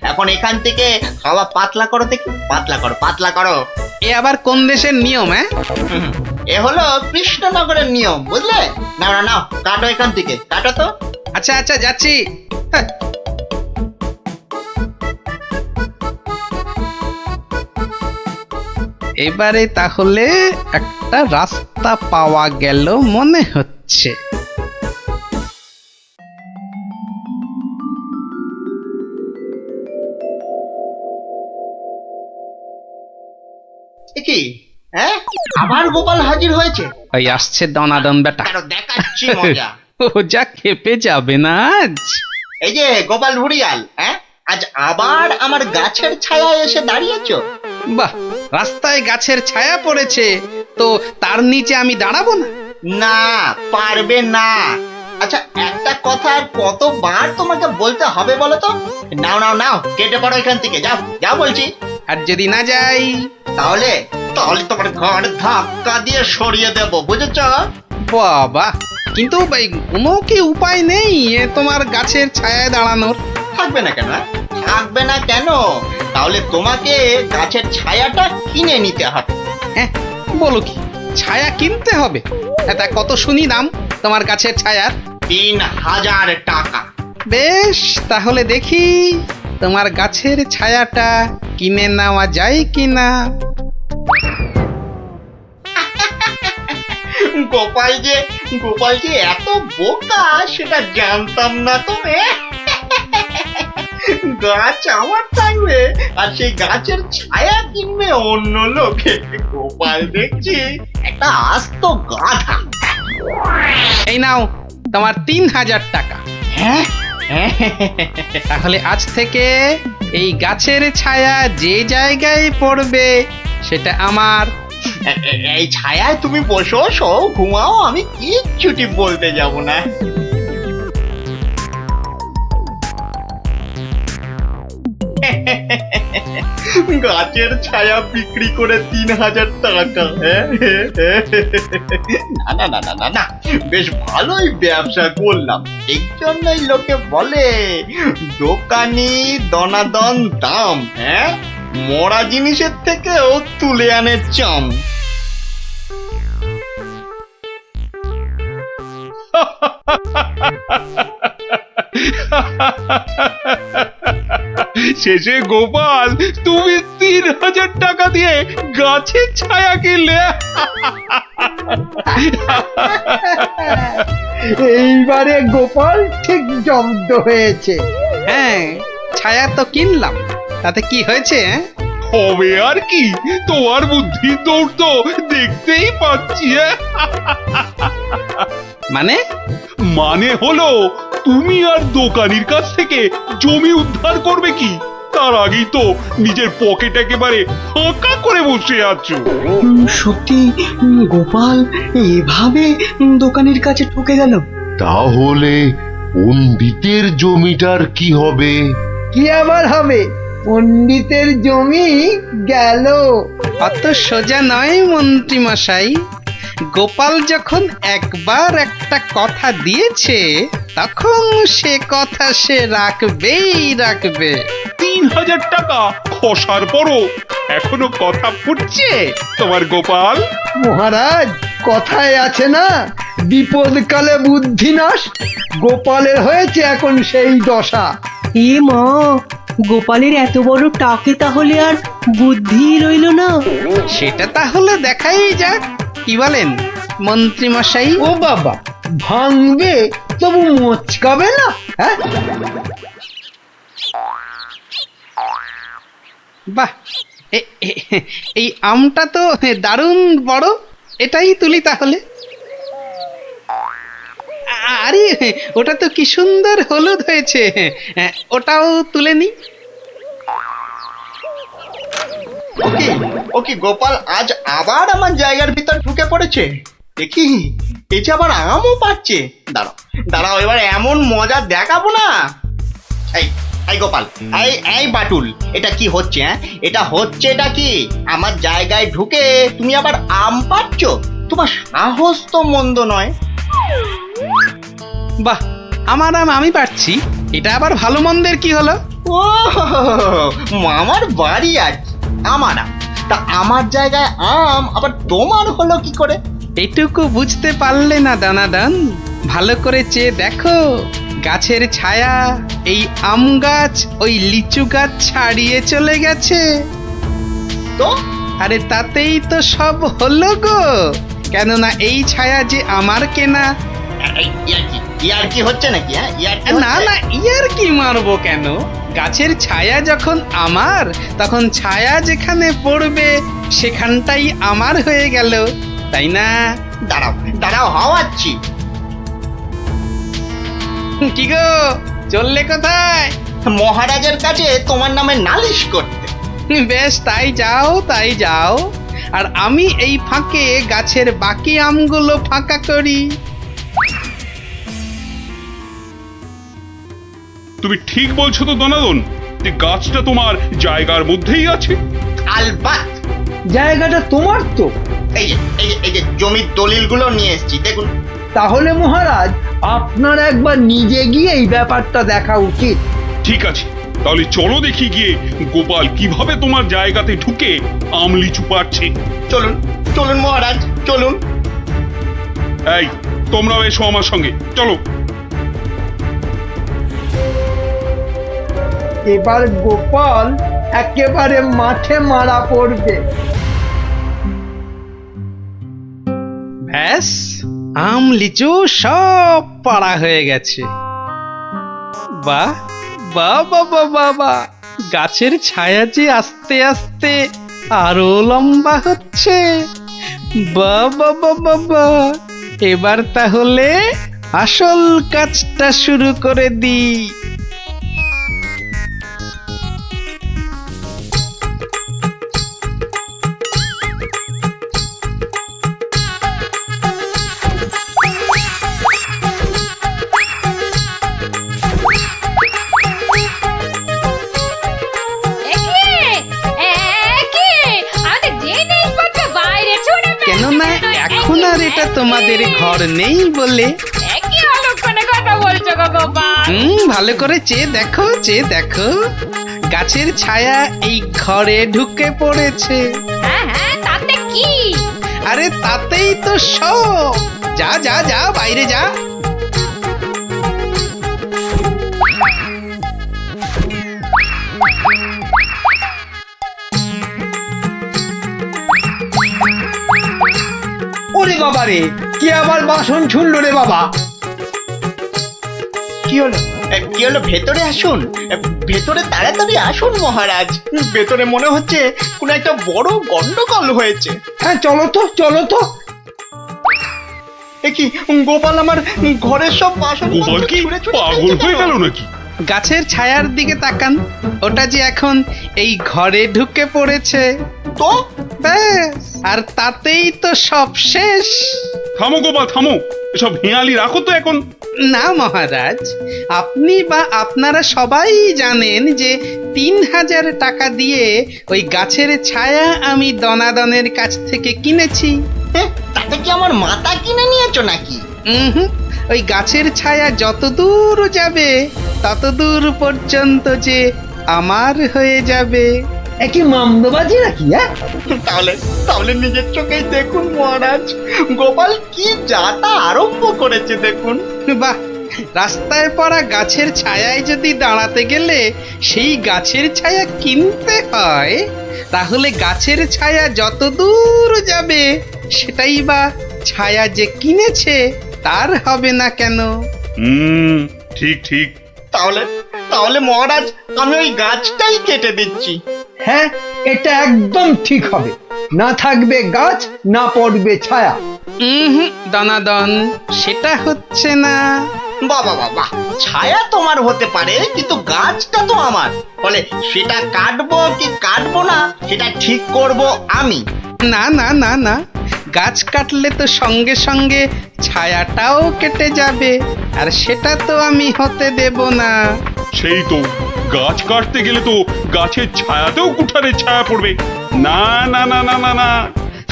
এখন এখান থেকে হাওয়া পাতলা করো দেখি, পাতলা করো পাতলা করো। এ আবার কোন দেশের নিয়ম? হ্যাঁ, এ হলো কৃষ্ণনগরের নিয়ম, বুঝলে? নাও না, নাও কাটো এখান থেকে, কাটো তো। আচ্ছা আচ্ছা, যাচ্ছি। এবারে তাহলে একটা রাস্তা পাওয়া গেল মনে হচ্ছে। এ কি হ্যাঁ আবার গোপাল হাজির হয়েছে? ওই আসছে দনাদন বেটা, আরো দেখাচ্ছি মজা। ও যা খেপে যাবে না আজ। এই যে গোপাল ভুড়িয়াল, হ্যাঁ আজ আবার আমার গাছের ছায়ায় এসে দাঁড়িয়েছো? বাহ, রাস্তায় গাছের ছায়া পড়েছে তো তার নিচে আমি দাঁড়াবো না? না, পারবে না। আচ্ছা একটা কথা আর কতবার তোমাকে বলতে হবে বলো তো? নাও নাও নাও, কেটে পড়ো এখান থেকে, যাও যাও বলছি। আর যদি না যাই তাহলে তাহলে তোমার ঘর ধাক্কা দিয়ে সরিয়ে দেব, বুঝেছ? বাবা, কিন্তু ভাই কোনো কি উপায় নেই এ তোমার গাছের ছায়ায় দাঁড়ানোর? থাকবে না কেন? থাকবে না কেন? তাহলে তোমাকে গাছের ছায়াটা কিনে নিতে হবে। হ্যাঁ বলো কি, ছায়া কিনতে হবে? তা কত শুনি দাম তোমার গাছের ছায়ার? 3000 টাকা। বেশ, তাহলে দেখি তোমার গাছের ছায়াটা কিনে নেওয়া যায় কিনা। গোপাল যে এত বোকা সেটা জানতাম না তো। গাছ আমার থাকবে আর সেই গাছের ছায়া কিনবে অন্য লোকে। গোপাল দেখছি একটা আস্ত গাধা। এই নাও তোমার 3000 টাকা। হ্যাঁ, তাহলে আজ থেকে এই গাছের ছায়া যে জায়গায় পড়বে সেটা আমার। এই ছায়ায় তুমি বসো, শো, ঘুমাও, আমি কিচ্ছুটি বলতে যাব না। গাছের ছায়া বিক্রি করে 3000 টাকা। না না না না না, বেশ ভালোই ব্যবসা করলাম। এই জন্যই লোকে বলে দোকানি দনাদন দাম। হ্যাঁ, মরা জিনিসের থেকেও তুলে আনে চাম। শেষে গোপাল তুমি 3000 টাকা দিয়ে গাছের ছায়া কিনলে। এইবারে গোপাল ঠিক জব্দ হয়েছে। হ্যাঁ, ছায়া তো কিনলাম, তাতে কি হয়েছে? হবে আর কি, তোমার বুদ্ধি দৌড় তো দেখতেই পাচ্ছি। মানে হলো তুমি আর দোকানির কাছ থেকে জমি উদ্ধার করবে কি তার আগেই তো নিজের পকেট একেবারে ফাঁকা করে বসে আছো। সত্যি গোপাল এভাবে দোকানের কাছে ঠকে গেল? তাহলে পণ্ডিতের জমিটার কি হবে? কি আবার হবে? পণ্ডিতের জমি গেল। অত সোজা নয় মন্ত্রী মশাই। গোপাল যখন একবার একটা কথা দিয়েছে তখন সে কথা সে রাখবেই রাখবে। 3000 টাকা খসার পরও এখনো কথা ফুটছে তোমার গোপাল। মহারাজ, কথায় আছে না, বিপদকালে বুদ্ধি নাশ। গোপালের হয়েছে এখন সেই দশা। এ মা, গোপালের এত বড় টাকে তাহলে আর বুদ্ধি রইল না। সেটা তাহলে দেখাই যাক, কি বলেন মন্ত্রী মশাই? ও বাবা, ভাঙবে তবু মচকাবে না? হ্যাঁ, বাহ, এই আমটা তো দারুণ বড়, এটাই তুলি তাহলে। আরে ওটা তো কি সুন্দর হলুদ হয়েছে, ওটাও তুলে নি। ওকে গোপাল আজ আবার আমার জায়গার ভিতর ঢুকে পড়েছে। দেখি এই যে আবার আমও পাচ্ছে। দাঁড়াও এবার এমন মজা দেখাবো না। এই গোপাল, এই বাটুল, এটা কি হচ্ছে? হ্যাঁ, এটা কি? আমার জায়গায় ঢুকে তুমি আবার আম পাচ্ছ? তোমার সাহস তো মন্দ নয়। বাহ, আমার আম আমি পাচ্ছি, এটা আবার ভালো মন্দের কি হলো? ও, আমার বাড়ি আছে, আমার আম, তা আমার জায়গায় আম আবার তোমার হলো কি করে? এটুকু বুঝতে পারলে না দানাদান? ভালো করে চেয়ে দেখো, গাছের ছায়া এই আম গাছ ওই লিচু গাছ ছাড়িয়ে চলে গেছে তো। আরে তাতেই তো সব হলো গো, কেননা এই ছায়া যে আমার কেনা। ইয়ার কি হচ্ছে নাকি? না না, ইয়ার কি মারবো কেন? গাছের ছায়া যখন আমার, তখন ছায়া যেখানে পড়বে সেখানটাই আমার হয়ে গেল, তাই না? দাঁড়াও দাঁড়াও, হাওয়াচ্ছি। কি গো, চললে কোথায়? মহারাজের কাছে তোমার নামে নালিশ করতে। বেশ, তাই যাও তাই যাও, আর আমি এই ফাঁকে গাছের বাকি আমগুলো ফাঁকা করি। তুমি ঠিক বলছো তো দনাদন, যে গাছটা তোমার জায়গার মধ্যেই আছে? আলবাত। জায়গাটা তোমার তো। এই যে জমির দলিলগুলো নিয়ে এসেছি, দেখুন। তাহলে মহারাজ আপনার একবার নিজে গিয়ে এই ব্যাপারটা দেখা উচিত। ঠিক আছে, তাহলে চলো দেখি গিয়ে গোপাল কিভাবে তোমার জায়গাতে ঢুকে আম লিচু পাচ্ছে। চলুন চলুন মহারাজ, চলুন। এই, তোমরাও এসো আমার সঙ্গে, চলো। এবার গোপাল একেবারে মাঠে মারা পড়বে। ব্যাস, আম লিচু সব পাড়া হয়ে গেছে। বাহ বাহ বাহ বাহ বাহ বাহ, গাছের ছায়া যে আস্তে আস্তে আরো লম্বা হচ্ছে। বাহ বাহ বাহ বাহ বাহ, এবার তাহলে আসল কাজটা শুরু করে দিই। কেননা এখন আর এটা তোমাদের ঘর নেই বলে। ভালো করে চেয়ে দেখো, চেয়ে দেখো, গাছের ছায়া এই ঘরে ঢুকে পড়েছে। তাতে কি? আরে তাতেই তো সব। যা যা যা, বাইরে যা। ওরে বাবা রে, কি আবার বাসন ছুড়লো রে বাবা! কি হলো? কি হলো? ভেতরে আসুন, ভেতরে তাড়াতাড়ি আসুন মহারাজ। ভেতরে মনে হচ্ছে কোনো একটা বড় গন্ডগোল হয়েছে। হ্যাঁ, চলো তো চলো তো। এ কি, গোপাল আমার ঘরের সব বাসন গোপাল কি পাগল হয়ে গেল নাকি? গাছের ছায়ার দিকে তাকান, ওটা যে এখন এই ঘরে ঢুকে পড়েছে। তো ব্যাস, আর তাতেই তো সব শেষ। থামো গোপাল, থামো, এসব হেঁয়ালি রাখো তো এখন। না মহারাজ, আপনি বা আপনারা সবাই জানেন যে ৩,০০০ টাকা দিয়ে ওই গাছের ছায়া আমি দনাদনের কাছ থেকে কিনেছি। তাতে কি আমার মাথা কিনে নিয়েছো নাকি? ওই গাছের ছায়া যত দূর যাবে তত দূর পর্যন্ত যে আমার হয়ে যাবে। একই মামদবাজি নাকি? তাহলে তাহলে নিজের চোখেই দেখুন মহারাজ, গোপাল কি যাতা আরম্ভ করেছে দেখুন। বাহ, রাস্তায় পড়া গাছের ছায়ায় যদি দাঁড়াতে গেলে সেই গাছের ছায়া কিনতে হয়, তাহলে গাছের ছায়া যত দূর যাবে সেটাই বা ছায়া যে কিনেছে তার হবে না কেন? ঠিক ঠিক। তাহলে তাহলে মহারাজ, আমি ওই গাছটাই কেটে দিচ্ছি। হ্যাঁ, এটা একদম ঠিক হবে। না থাকবে গাছ, না পড়বে ছায়া। দনাদন, সেটা হচ্ছে না। বাবা বাবা, ছায়া তোমার হতে পারে, কিন্তু গাছটা তো আমার। বলে সেটা কাটবো কি কাটবো না, সেটা ঠিক করব আমি। না না না না, গাছ কাটলে তো সঙ্গে সঙ্গে ছায়াটাও কেটে যাবে, আর সেটা তো আমি হতে দেব না। সেই তো, গাছ কাটতে গেলে তো গাছের ছায়াতেও কুঠারের ছায়া পড়বে। না না না না না না,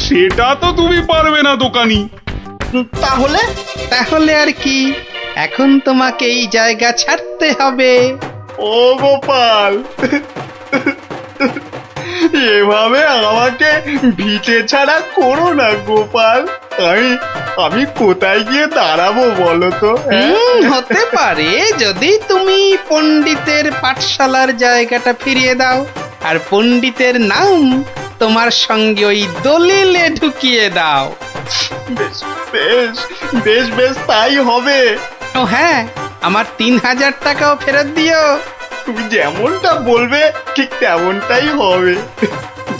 সেটা তো তুমি পারবে না দোকানি। তাহলে তাহলে আর কি, এখন তোমাকে এই জায়গা ছাড়তে হবে। ও গোপাল, এভাবে আমাকে ভিটে ছাড়া করো না গোপাল। আমি কোথায় গিয়ে দাঁড়াবো বলো তো? হতে পারে যদি তুমি পণ্ডিতের পাঠশালার জায়গাটা ফিরিয়ে দাও, আর পণ্ডিতের নাম তোমার সঙ্গে ওই দলিলে ঢুকিয়ে দাও। বেশ বেশ বেশ বেশ, তাই হবে। ও হ্যাঁ, আমার ৩,০০০ টাকাও ফেরত দিও। তুমি যেমনটা বলবে ঠিক তেমনটাই হবে।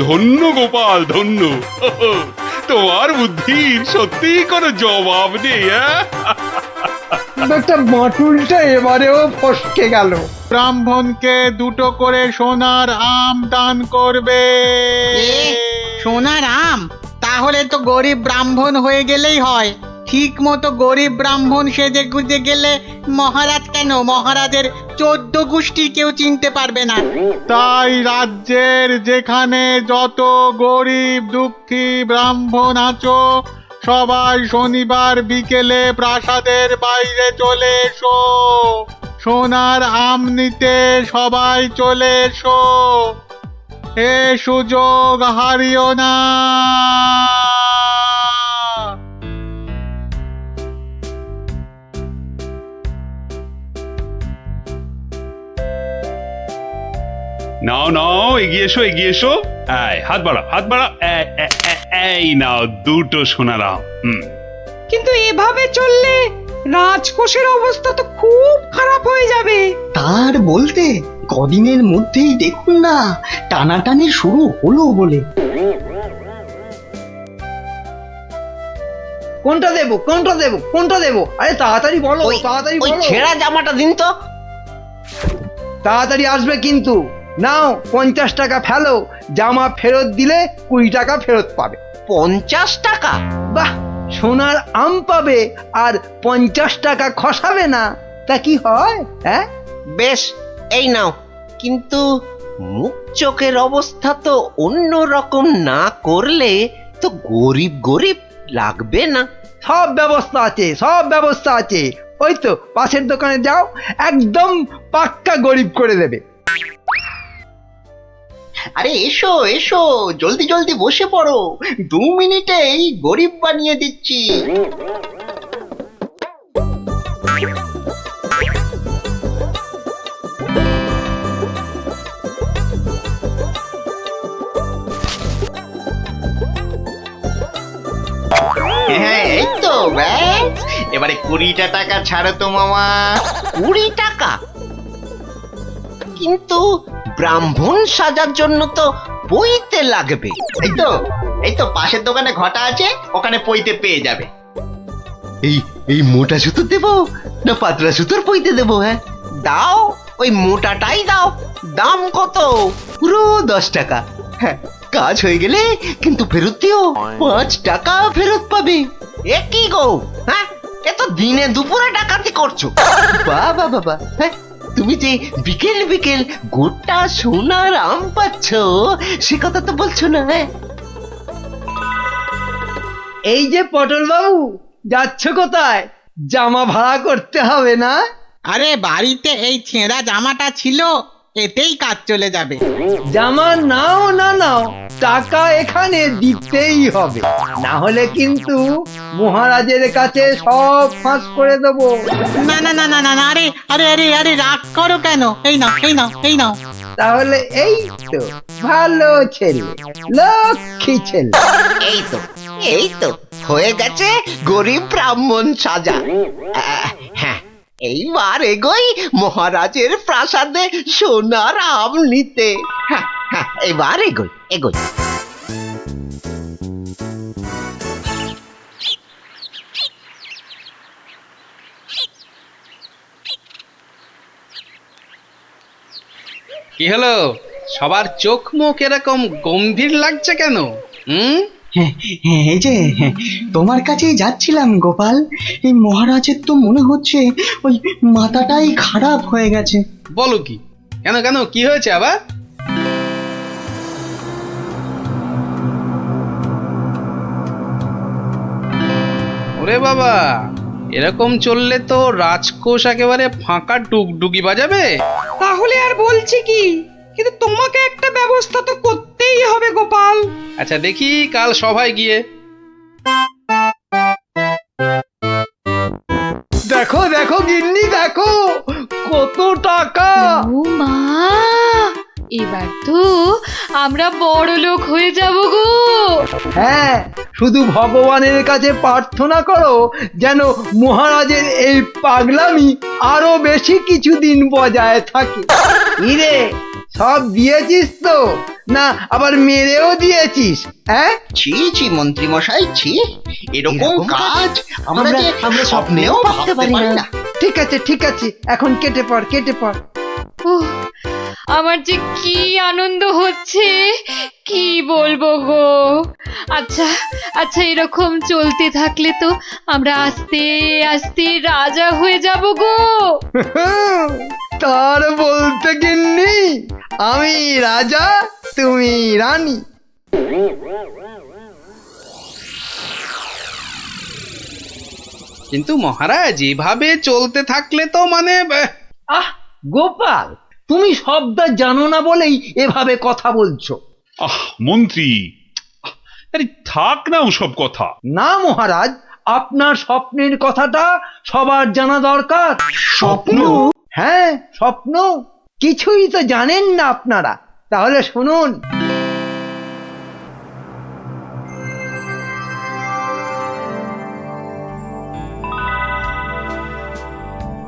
ধন্য গোপাল ধন্য, তোমার বুদ্ধির সত্যি কোনো জবাব নেই। একটা বাঁটুলটা এবারেও ফসকে গেল। ব্রাহ্মণকে 2টো করে সোনার আম দান করবে। সোনার আম? তাহলে তো গরিব ব্রাহ্মণ হয়ে গেলেই হয়। ঠিক মতো গরিব ব্রাহ্মণ সেজে গুজে গেলে মহারাজ কেন, মহারাজের 14 গোষ্ঠী কেউ চিনতে পারবে না। তাই রাজ্যের যেখানে যত গরিব দুঃখী ব্রাহ্মণ আছো, সবাই শনিবার বিকেলে প্রাসাদের বাইরে চলে এসো। সোনার আম নিতে সবাই চলে এসো, এ সুযোগ হারিও না। নাও নাও, এগিয়ে এসো এগিয়ে এসো। হাত বাড়াও হাত বাড়াও। এই নাও 2টো সোনার আম। কিন্তু এভাবে চললে রাজকোষের অবস্থা তো খুব খারাপ হয়ে যাবে। তার বলতে কদিনের মধ্যেই দেখুন না টানাটানি শুরু হলো বলে। কোনটা দেবো কোনটা দেবো কোনটা দেবো? আরে তাড়াতাড়ি বলো, তাড়াতাড়ি বলো। ছেঁড়া জামাটা দিন তো। তাড়াতাড়ি আসবে কিন্তু। নাও 50 টাকা ফেলো, জামা ফেরত দিলে 20 টাকা ফেরত পাবে। 50 টাকা? বাহ, সোনার আম পাবে আর 50 টাকা খসাবে না, তা কি হয়? হ্যাঁ বেশ, এই নাও। কিন্তু মুখ চোখের অবস্থা তো অন্য রকম না করলে তো গরিব গরিব লাগবে না। সব ব্যবস্থা আছে, সব ব্যবস্থা আছে। ওই তো পাশের দোকানে যাও, একদম পাক্কা গরিব করে দেবে। আরে এসো এসো, জলদি জলদি বসে পড়ো, 2 মিনিটেই গরিব বানিয়ে দিচ্ছি। হ্যাঁ, এই তো ব্যাস। এবারে 20টা টাকা ছাড়ো তো মামা। 20 টাকা? কিন্তু ব্রাহ্মণ সাজার জন্য তো পইতে লাগবে। এই তো পাশের দোকানে ঘটা আছে, ওখানে পইতে পেয়ে যাবে। এই মোটা সুতো দেবো না পাতলা সুতোর পইতে দেবো? হ্যাঁ দাও, ওই মোটাটাই দাও। দাম কত? পুরো 10 টাকা। হ্যাঁ, কাজ হয়ে গেলে কিন্তু ফেরত দিও, 5 টাকা ফেরত পাবে। এ কি গো, হ্যাঁ এ তো দিনে দুপুরে ডাকাতি করছো। বাবা বাবা, হ্যাঁ তুমি যে বিকেল বিকেল গোটা সোনার আম পাচ্ছ সে কথা তো বলছো না। হ্যাঁ, এই যে পটল বাবু, যাচ্ছ কোথায়? জামা ভাড়া করতে হবে না? আরে বাড়িতে এই ছেঁড়া জামাটা ছিল, এতেই কাজ চলে যাবে। জামা নাও না নাও, টাকা এখানে দিতেই হবে, না হলে কিন্তু মহারাজের কাছে সব ফাঁস করে দেবো। না না না না না না, আরে আরে আরে আরে রাগ করো কেন? এই নাও এই নাও এই নাও। তাহলে এই তো ভালো ছেলে, লক্ষ্মী ছেলে। এই তো হয়ে গেছে গরিব ব্রাহ্মণ সাজা। হ্যাঁ, এইবার এগোই মহারাজের প্রাসাদে সোনার আম নিতে। হ্যাঁ হ্যাঁ, এবার এগোই এগোই। কি হলো, সবার চোখ মুখ এরকম গম্ভীর লাগছে কেন? এই যে তোমার কাছেই যাচ্ছিলাম গোপাল। এই মহারাজের তো মনে হচ্ছে ওই মাথাটাই খারাপ হয়ে গেছে। বলো কি? কেন কেন, কি হয়েছে আবার? ওরে বাবা, এরকম চললে তো রাজকোষ একেবারে ফাঁকা ডুগডুগি বাজাবে। তাহলে আর বলছি কি, কিন্তু তোমাকে একটা ব্যবস্থা তো করতেই হবে গোপাল। আচ্ছা দেখি কাল সভায় গিয়ে। দেখো দেখো গিন্নি, দেখো কত টাকা। ও মা, এবার তো আমরা বড় লোক হয়ে যাব গো। হ্যাঁ, শুধু ভগবানের কাছে প্রার্থনা করো যেন মহারাজের এই পাগলামি আরো বেশি কিছুদিন বজায় থাকে। ইরে সব দিয়েছিস তো, না আবার মেরেও দিয়েছিস? হ্যাঁ, ছি ছি মন্ত্রী মশাই, ছি, এরকম কাজ আমরা যে আমরা স্বপ্নেও ভাবতে পারি না। ঠিক আছে ঠিক আছে, এখন কেটে পড় কেটে পড়। উহ, আমার যে কি আনন্দ হচ্ছে কি বলবো গো। আচ্ছা আচ্ছা, এরকম চলতে থাকলে তো আমরা আস্তে আস্তে রাজা হয়ে যাব গো। তার বলতে গিন্নি আমি রাজা তুমি রানী। কিন্তু মহারাজ এভাবে চলতে থাকলে তো মানে আহ গোপাল, তুমি শব্দ জানো না বলেই এভাবে কথা বলছো। আহ মন্ত্রী, আরে থাক না ওসব কথা। না মহারাজ, আপনার স্বপ্নের কথাটা সবার জানা দরকার। স্বপ্ন? হ্যাঁ স্বপ্ন, কিছুই তো জানেন না আপনারা, তাহলে শুনুন।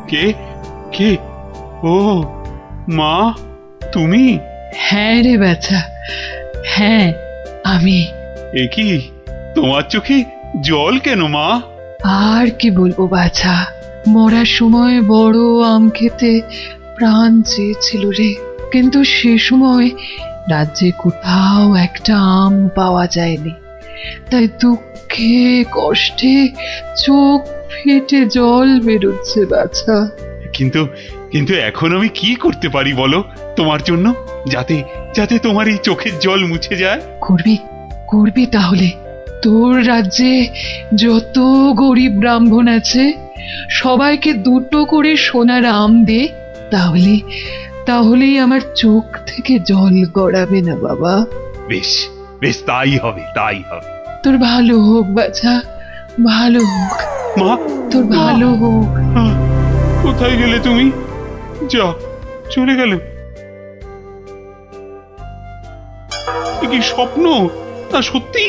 কে কে? ও মা, তুমি? হ্যাঁ রে বাছা, হ্যাঁ আমি। এ কি, তোমার চোখে জল কেন মা? আর কি বলবো বাছা, মরার সময় বড় আম খেতে প্রাণ চেয়েছিল রে, কিন্তু সে সময় রাজ্যে কোথাও একটা আম পাওয়া যায়নি, তাই দুঃখে কষ্টে চোখ ফেটে জল বেরোচ্ছে বাছা। কিন্তু কিন্তু এখন আমি কি করতে পারি বলো তোমার জন্য, যাতে যাতে তোমার এই চোখের জল মুছে যায়? করবি করবি তাহলে, তোর রাজ্যে যত গরিব ব্রাহ্মণ আছে সবাইকে দুটো করে সোনার আম দে, তাহলেই আমার চোখ থেকে জল গড়াবে না বাবা। বেশ বেশ, তাই হবে তাই হবে। তোর ভালো হোক বাছা, ভালো হোক মা, তোর ভালো হোক। কোথায় গেলে তুমি? যা, চলে গেলে? এ কি স্বপ্ন না সত্যি?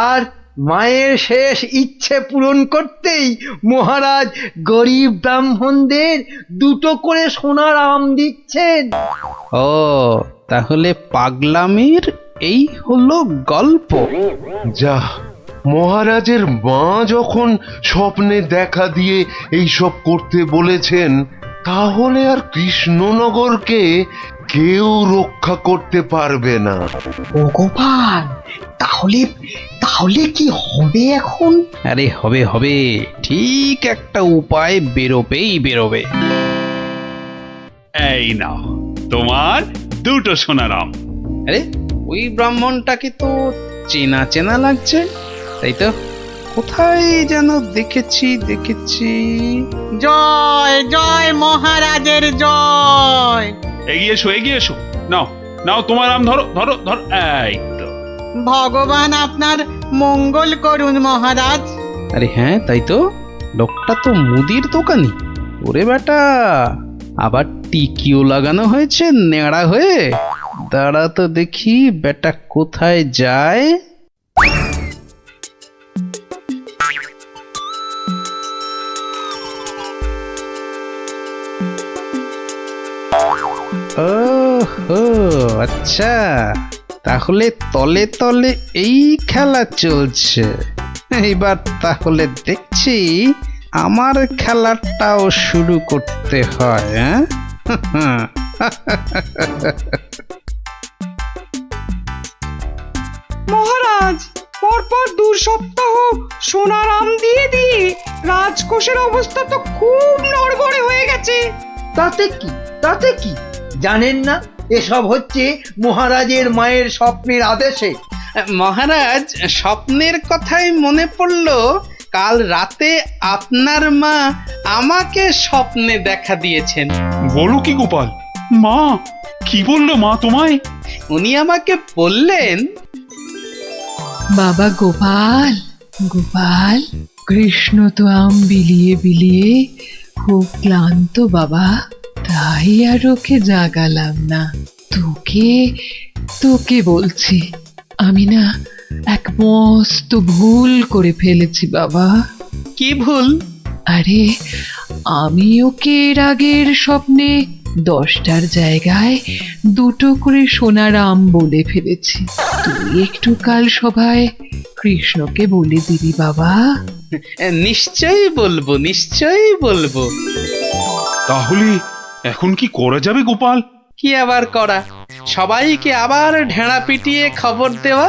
আর মায়ের শেষ ইচ্ছে পূরণ করতেই মহারাজ গরিব ব্রাহ্মণদের দুটো করে সোনার আম দিচ্ছেন। ও তাহলে পাগলামির এই হলো গল্প। যা, মহারাজের মা যখন স্বপ্নে দেখা দিয়ে এইসব করতে বলেছেন, তাহলে আর কৃষ্ণনগরকে কেউ রক্ষা করতে পারবে না। ও গোপাল, তাহলে তাহলে কি হবে এখন? আরে হবে হবে, ঠিক একটা উপায় বেরোবেই বেরোবে। এই নাও তোমার দুটো সোনার আম। আরে ওই ব্রাহ্মণটাকে তো চেনা চেনা লাগছে, তাই তো? কোথায় যেন দেখেছি। জয় জয় মহারাজের জয়। এগিয়ে এসো, নাও নাও তোমার আম, ধরো ধরো ধরো, এই তো। ভগবান আপনার মঙ্গল করুন মহারাজ। আরে হ্যাঁ তাই তো, লোকটা তো মুদির দোকানি। ওরে বেটা, আবার টিকিও লাগানো হয়েছে নেড়া হয়ে। দাঁড়া তো দেখি বেটা কোথায় যায়। ওহো আচ্ছা, তাহলে তলে তলে এই খেলা চলছে। এইবার তাহলে দেখছি আমার খেলাটাও শুরু করতে হয়। মহারাজ, পরপর 2 সপ্তাহ সোনার আম দিয়ে দিয়ে রাজকোষের অবস্থা তো খুব নড়বড়ে হয়ে গেছে। তাতে কি জানেন না, এসব হচ্ছে মহারাজের মায়ের স্বপ্নের আদেশে। মহারাজ, স্বপ্নের কথাই মনে পড়লো, কাল রাতে আপনার মা আমাকে স্বপ্নে দেখা দিয়েছেন। বলো কি গোপাল? মা কি বললো মা তোমায়? উনি আমাকে বললেন, বাবা গোপাল, কৃষ্ণ তো আম বিলিয়ে খুব ক্লান্ত বাবা, তাই আর ওকে জাগালাম না। তোকে বলছি, আমি না এক মস্ত ভুল করে ফেলেছি বাবা। কি ভুল? আরে আমি ওকে এর আগের স্বপ্নে 10টার জায়গায় 2টো করে সোনার আম বলে ফেলেছি। তুই একটু কাল সভায় কৃষ্ণকে বলে দিবি বাবা। নিশ্চয়ই বলবো, নিশ্চয়ই বলবো। তাহলে এখন কি করা যাবে গোপাল? কি আবার করা, সবাইকে আবার ঢেঁড়া পিটিয়ে খবর দেওয়া,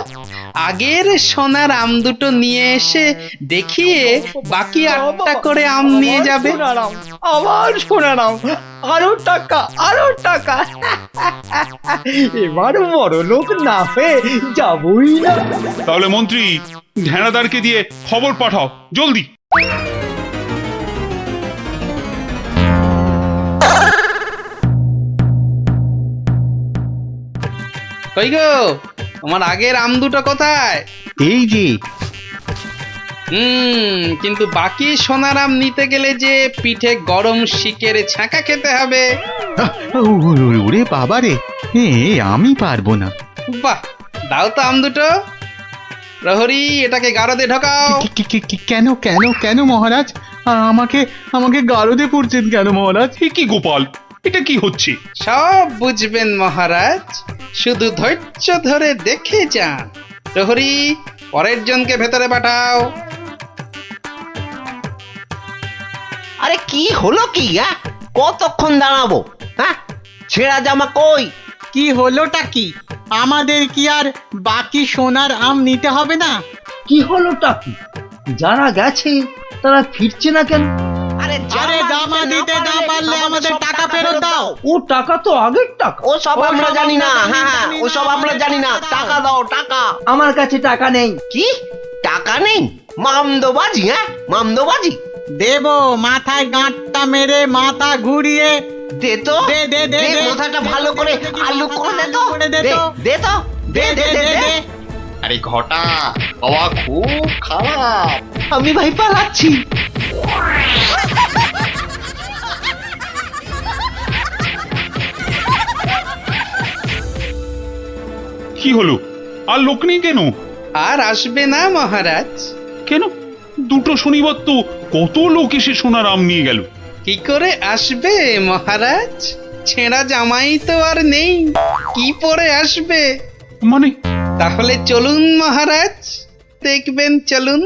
আগের সোনার আম দুটো নিয়ে এসে দেখিয়ে বাকি 8টা করে আম নিয়ে যাবে। আবার শোনারাম, আরো টাকা, আরো টাকা। এবার বড় লোক না হয়ে যাবই না। তাহলে মন্ত্রী ঢেঁড়াদারকে দিয়ে খবর পাঠাও জলদি। কই গো, তোমার আগের আম দুটো কোথায়? এই যে। কিন্তু বাকি সোনার আম নিতে গেলে যে পিঠে গরম শিকের ছাঁকা খেতে হবে। ওরে বাবা রে, আমি পারবো না। বাহ, দাও তো আম দুটো। প্রহরী, এটাকে গারদে ঢোকাও। কেন কেন কেন মহারাজ? আমাকে আমাকে গারদে পড়ছেন কেন মহারাজ? কি গোপাল, এটা কি হচ্ছে? সব বুঝবেন মহারাজ, শুধু ধৈর্য ধরে দেখে যান। প্রহরী, পরের জনকে ভেতরে পাঠাও। আরে কি হলো কি? কতক্ষণ দাঁড়াবো? হ্যাঁ, ছেঁড়া জামা কই? কি হলোটা কি? আমাদের কি আর বাকি সোনার আম নিতে হবে না? কি হলোটা কি? যারা গেছে তারা ফিরছে না কেন? আরে জামা দিতে না পারলে আমাদের টাকা ফেরত দাও। ও টাকা তো আগের টাকা। ও সব আমরা জানি না। হ্যাঁ, ও সব আমরা জানি না। টাকা দাও, টাকা। আমার কাছে টাকা নেই। কি টাকা নেই? মামদোবাজি? মামদোবাজি? দেব, মাথায় গাঁটটা মেরে মাথা ঘুরিয়ে দে তো, দে দে দে দে, মাথাটা ভালো করে আলু করে দে তো, দে তো, দে তো, দে দে দে দে। আরে ঘটা, বাবা খুব খারাপ। আমি ভাই পালাচ্ছি। কি হলো? আর লোক নেই কেন? আর আসবে না মহারাজ। কেন? দুটো শনিবার তো কত লোক এসে সোনার আম নিয়ে গেল। কি করে আসবে মহারাজ? ছেঁড়া জামাই তো আর নেই, কি পরে আসবে? মানে? তাহলে চলুন মহারাজ, দেখবেন, চলুন।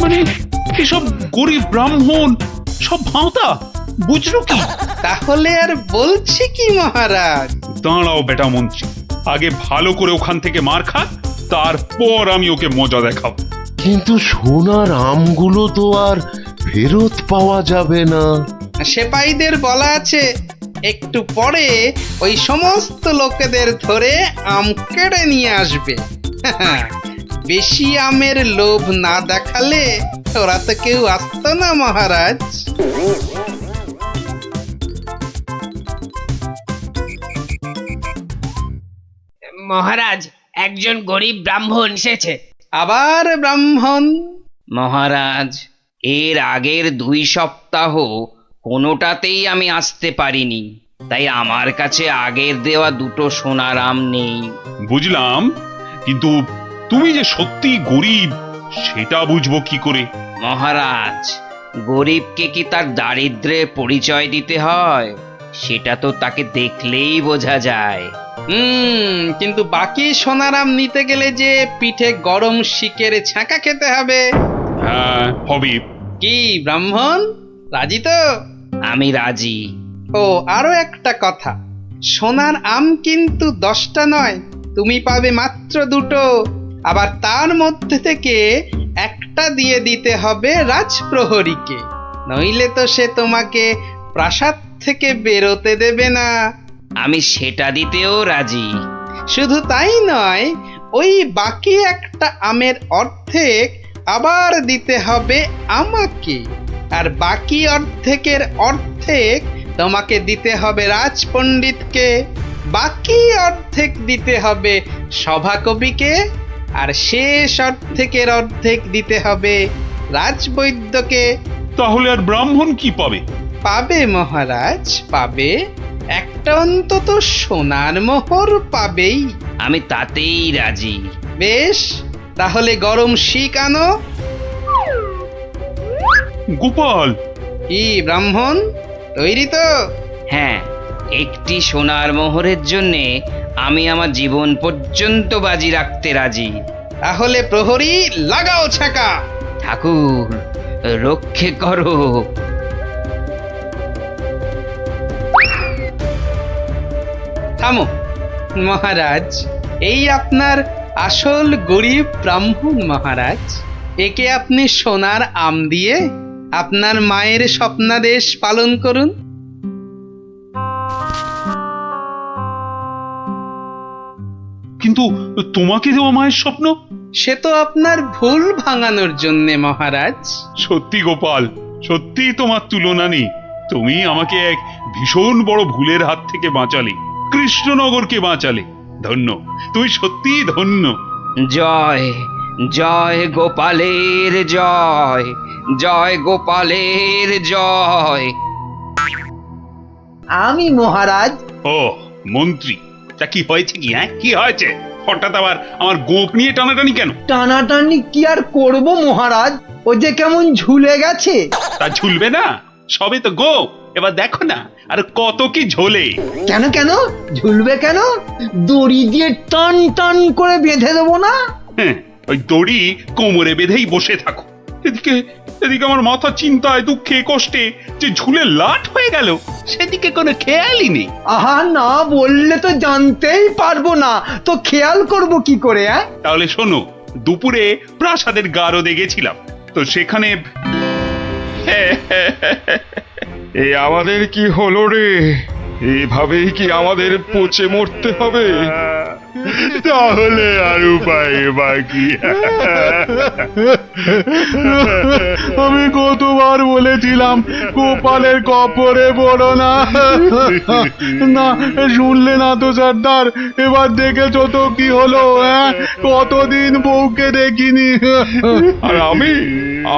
মানে এসব গরিব ব্রাহ্মণ সব ভাঁতা, বুঝলো কি? তাহলে আর বলছি কি মহারাজ? দাঁড়াও বেটা মন্ত্রী, আগে ভালো করে ওখান থেকে মার খা, তারপর আমি ওকে মজা দেখাবো। কিন্তু সোনার আমগুলো তো আর ফেরত পাওয়া যাবে না। সেপাইদের বলা আছে একটু পরে ওই সমস্ত লোকেদের ধরে আম কেড়ে নিয়ে আসবে। বেশি আমের লোভ না দেখালে ওরা তো কেউ আসতো না মহারাজ। মহারাজ, একজন গরিব ব্রাহ্মণ এসেছে। আবার ব্রাহ্মণ? মহারাজ, এর আগের 2 সপ্তাহ কোনোটাতেই আমি আসতে পারিনি, তাই আমার কাছে আগের দেওয়া 2টো সোনার আম নেই। বুঝলাম, কিন্তু তুমি যে সত্যি গরিব সেটা বুঝবো কি করে? মহারাজ, গরিবকে কি তার দারিদ্র্যের পরিচয় দিতে হয়? সেটা তো তাকে দেখলেই বোঝা যায়। কিন্তু বাকি সোনার আম নিতে গেলে যে পিঠে গরম শিকের ছাঁকা খেতে হবে। হ্যাঁ, হবে। কি ব্রাহ্মণ, রাজি তো? আমি রাজি। ও, আরো একটা কথা, সোনার আম কিন্তু 10টা নয়, তুমি পাবে মাত্র 2টো। আবার তার মধ্যে থেকে একটা দিয়ে দিতে হবে রাজপ্রহরীকে, নইলে তো সে তোমাকে প্রাসাদ থেকে বেরোতে দেবে না। আমি সেটা দিতেও রাজি। শুধু তাই নয়, ওই বাকি একটা আমের অর্ধেক আবার দিতে হবে আমাকে, আর বাকি অর্ধেকের অর্ধেক তোমাকে দিতে হবে রাজপণ্ডিতকে, বাকি অর্ধেক দিতে হবে সভাকবিকে, আর শেষ অর্ধেকের অর্ধেক দিতে হবে রাজবৈদ্যকে। তাহলে আর ব্রাহ্মণ কি পাবে? পাবে মহারাজ, পাবে। একটা অন্তত সোনার মোহর পাবেই। আমি তাতেই রাজি। বেশ, তাহলে গরম শিক আনো। গোপাল, কি ব্রাহ্মণ, তৈরি তো? হ্যাঁ, একটি সোনার মোহরের জন্যে আমি আমার জীবন পর্যন্ত বাজি রাখতে রাজি। তাহলে প্রহরী লাগাও ছাকা। ঠাকুর, রক্ষে করো। থামো মহারাজ, এই আপনার আসল গরিব ব্রাহ্মণ মহারাজ। একে আপনি সোনার আম দিয়ে আপনার মায়ের স্বপ্নাদেশ পালন করুন। কিন্তু তোমাকে দেওয়া মায়ের স্বপ্ন? সে তো আপনার ভুল ভাঙানোর জন্যে মহারাজ। সত্যি গোপাল, সত্যি তোমার তুলনা নেই। তুমি আমাকে এক ভীষণ বড় ভুলের হাত থেকে বাঁচালে, কৃষ্ণনগরকে বাঁচালে। ধন্য, তুমি সত্যিই ধন্য। জয় জয় গোপালের জয়, জয় গোপালের জয়। আমি মহারাজ। ও মন্ত্রী, তা কি হয়েছে কি? হ্যাঁ, কি হয়েছে? হঠাৎ আবার আমার গোপ নিয়ে টানাটানি কেন? টানাটানি কি আর করব মহারাজ, ও যে কেমন ঝুলে গেছে। তা ঝুলবে না, সবে তো গোপ। এবার দেখো না আর কত কি ঝোলে। কেন কেন ঝুলবে কেন? দড়ি দিয়ে টান টান করে বেঁধে দেবো না? হ্যাঁ, ওই দড়ি কোমরে বেঁধেই বসে থাকো। এদিকে এদিকে আমার মাথা চিন্তায়, দুঃখে, কষ্টে যে ঝুলে লাট হয়ে গেল, সেদিকে কোনো খেয়ালই নেই। আহা, না বললে তো জানতেই পারবো না, তো খেয়াল করব কি করে? তাহলে শোনো, দুপুরে প্রাসাদের গারদে গেছিলাম, তো সেখানে এই আমাদের কি হলো রে? এইভাবেই কি আমাদের পচে মরতে হবে? তাহলে আর উপায় বাকি? আমি কতবার বলেছিলাম গোপালের কপরে পড়ো না। না শুনলে না তো সর্দার, এবার দেখেছো তো কি হলো? কতদিন বউকে দেখিনি। আর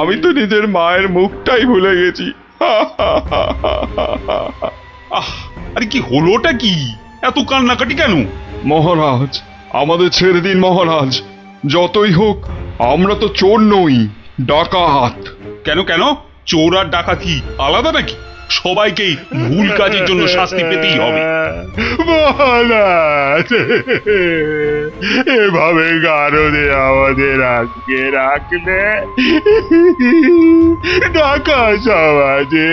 আমি তো নিজের মায়ের মুখটাই ভুলে গেছি। আহ, আরে কি হলোটা কি? এত কান্নাকাটি কেন? মহারাজ, আমাদের ছেড়ে দিন মহারাজ। যতই হোক আমরা তো চোর নই, ডাকাত। কেন কেন? চোর আর ডাকাতি আলাদা নাকি? সবাইকেই ভুল কাজের জন্য শাস্তি পেতেই হবে। মহারাজ, এভাবে গারদে আমাদের আটকে রাখলে ঢাকা সমাজে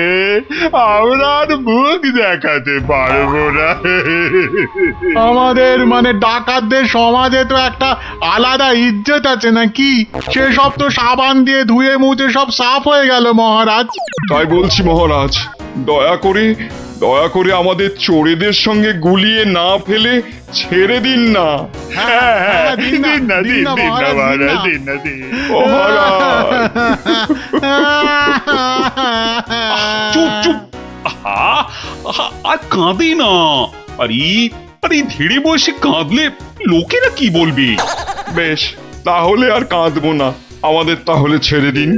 আমরা আর মুখ দেখাতে পারবো না। আমাদের মানে ডাকাতদের সমাজে তো একটা আলাদা ইজ্জত আছে নাকি? সেসব তো সাবান দিয়ে ধুয়ে মুছে সব সাফ হয়ে গেল মহারাজ। তাই বলছি মহারাজ, দয়া করে আমাদের চোরেদের সঙ্গে গুলিয়ে না ফেলে ছেড়ে দিন না। দিন না মহারাজ, দিন না। চুপ চুপ, আর কাঁদে না। আরে ধীরে বয়সে কাঁদলে লোকেরা কি বলবে? বেশ, তাহলে আর কাঁদবো না। আমাদের তাহলে ছেড়ে দিন।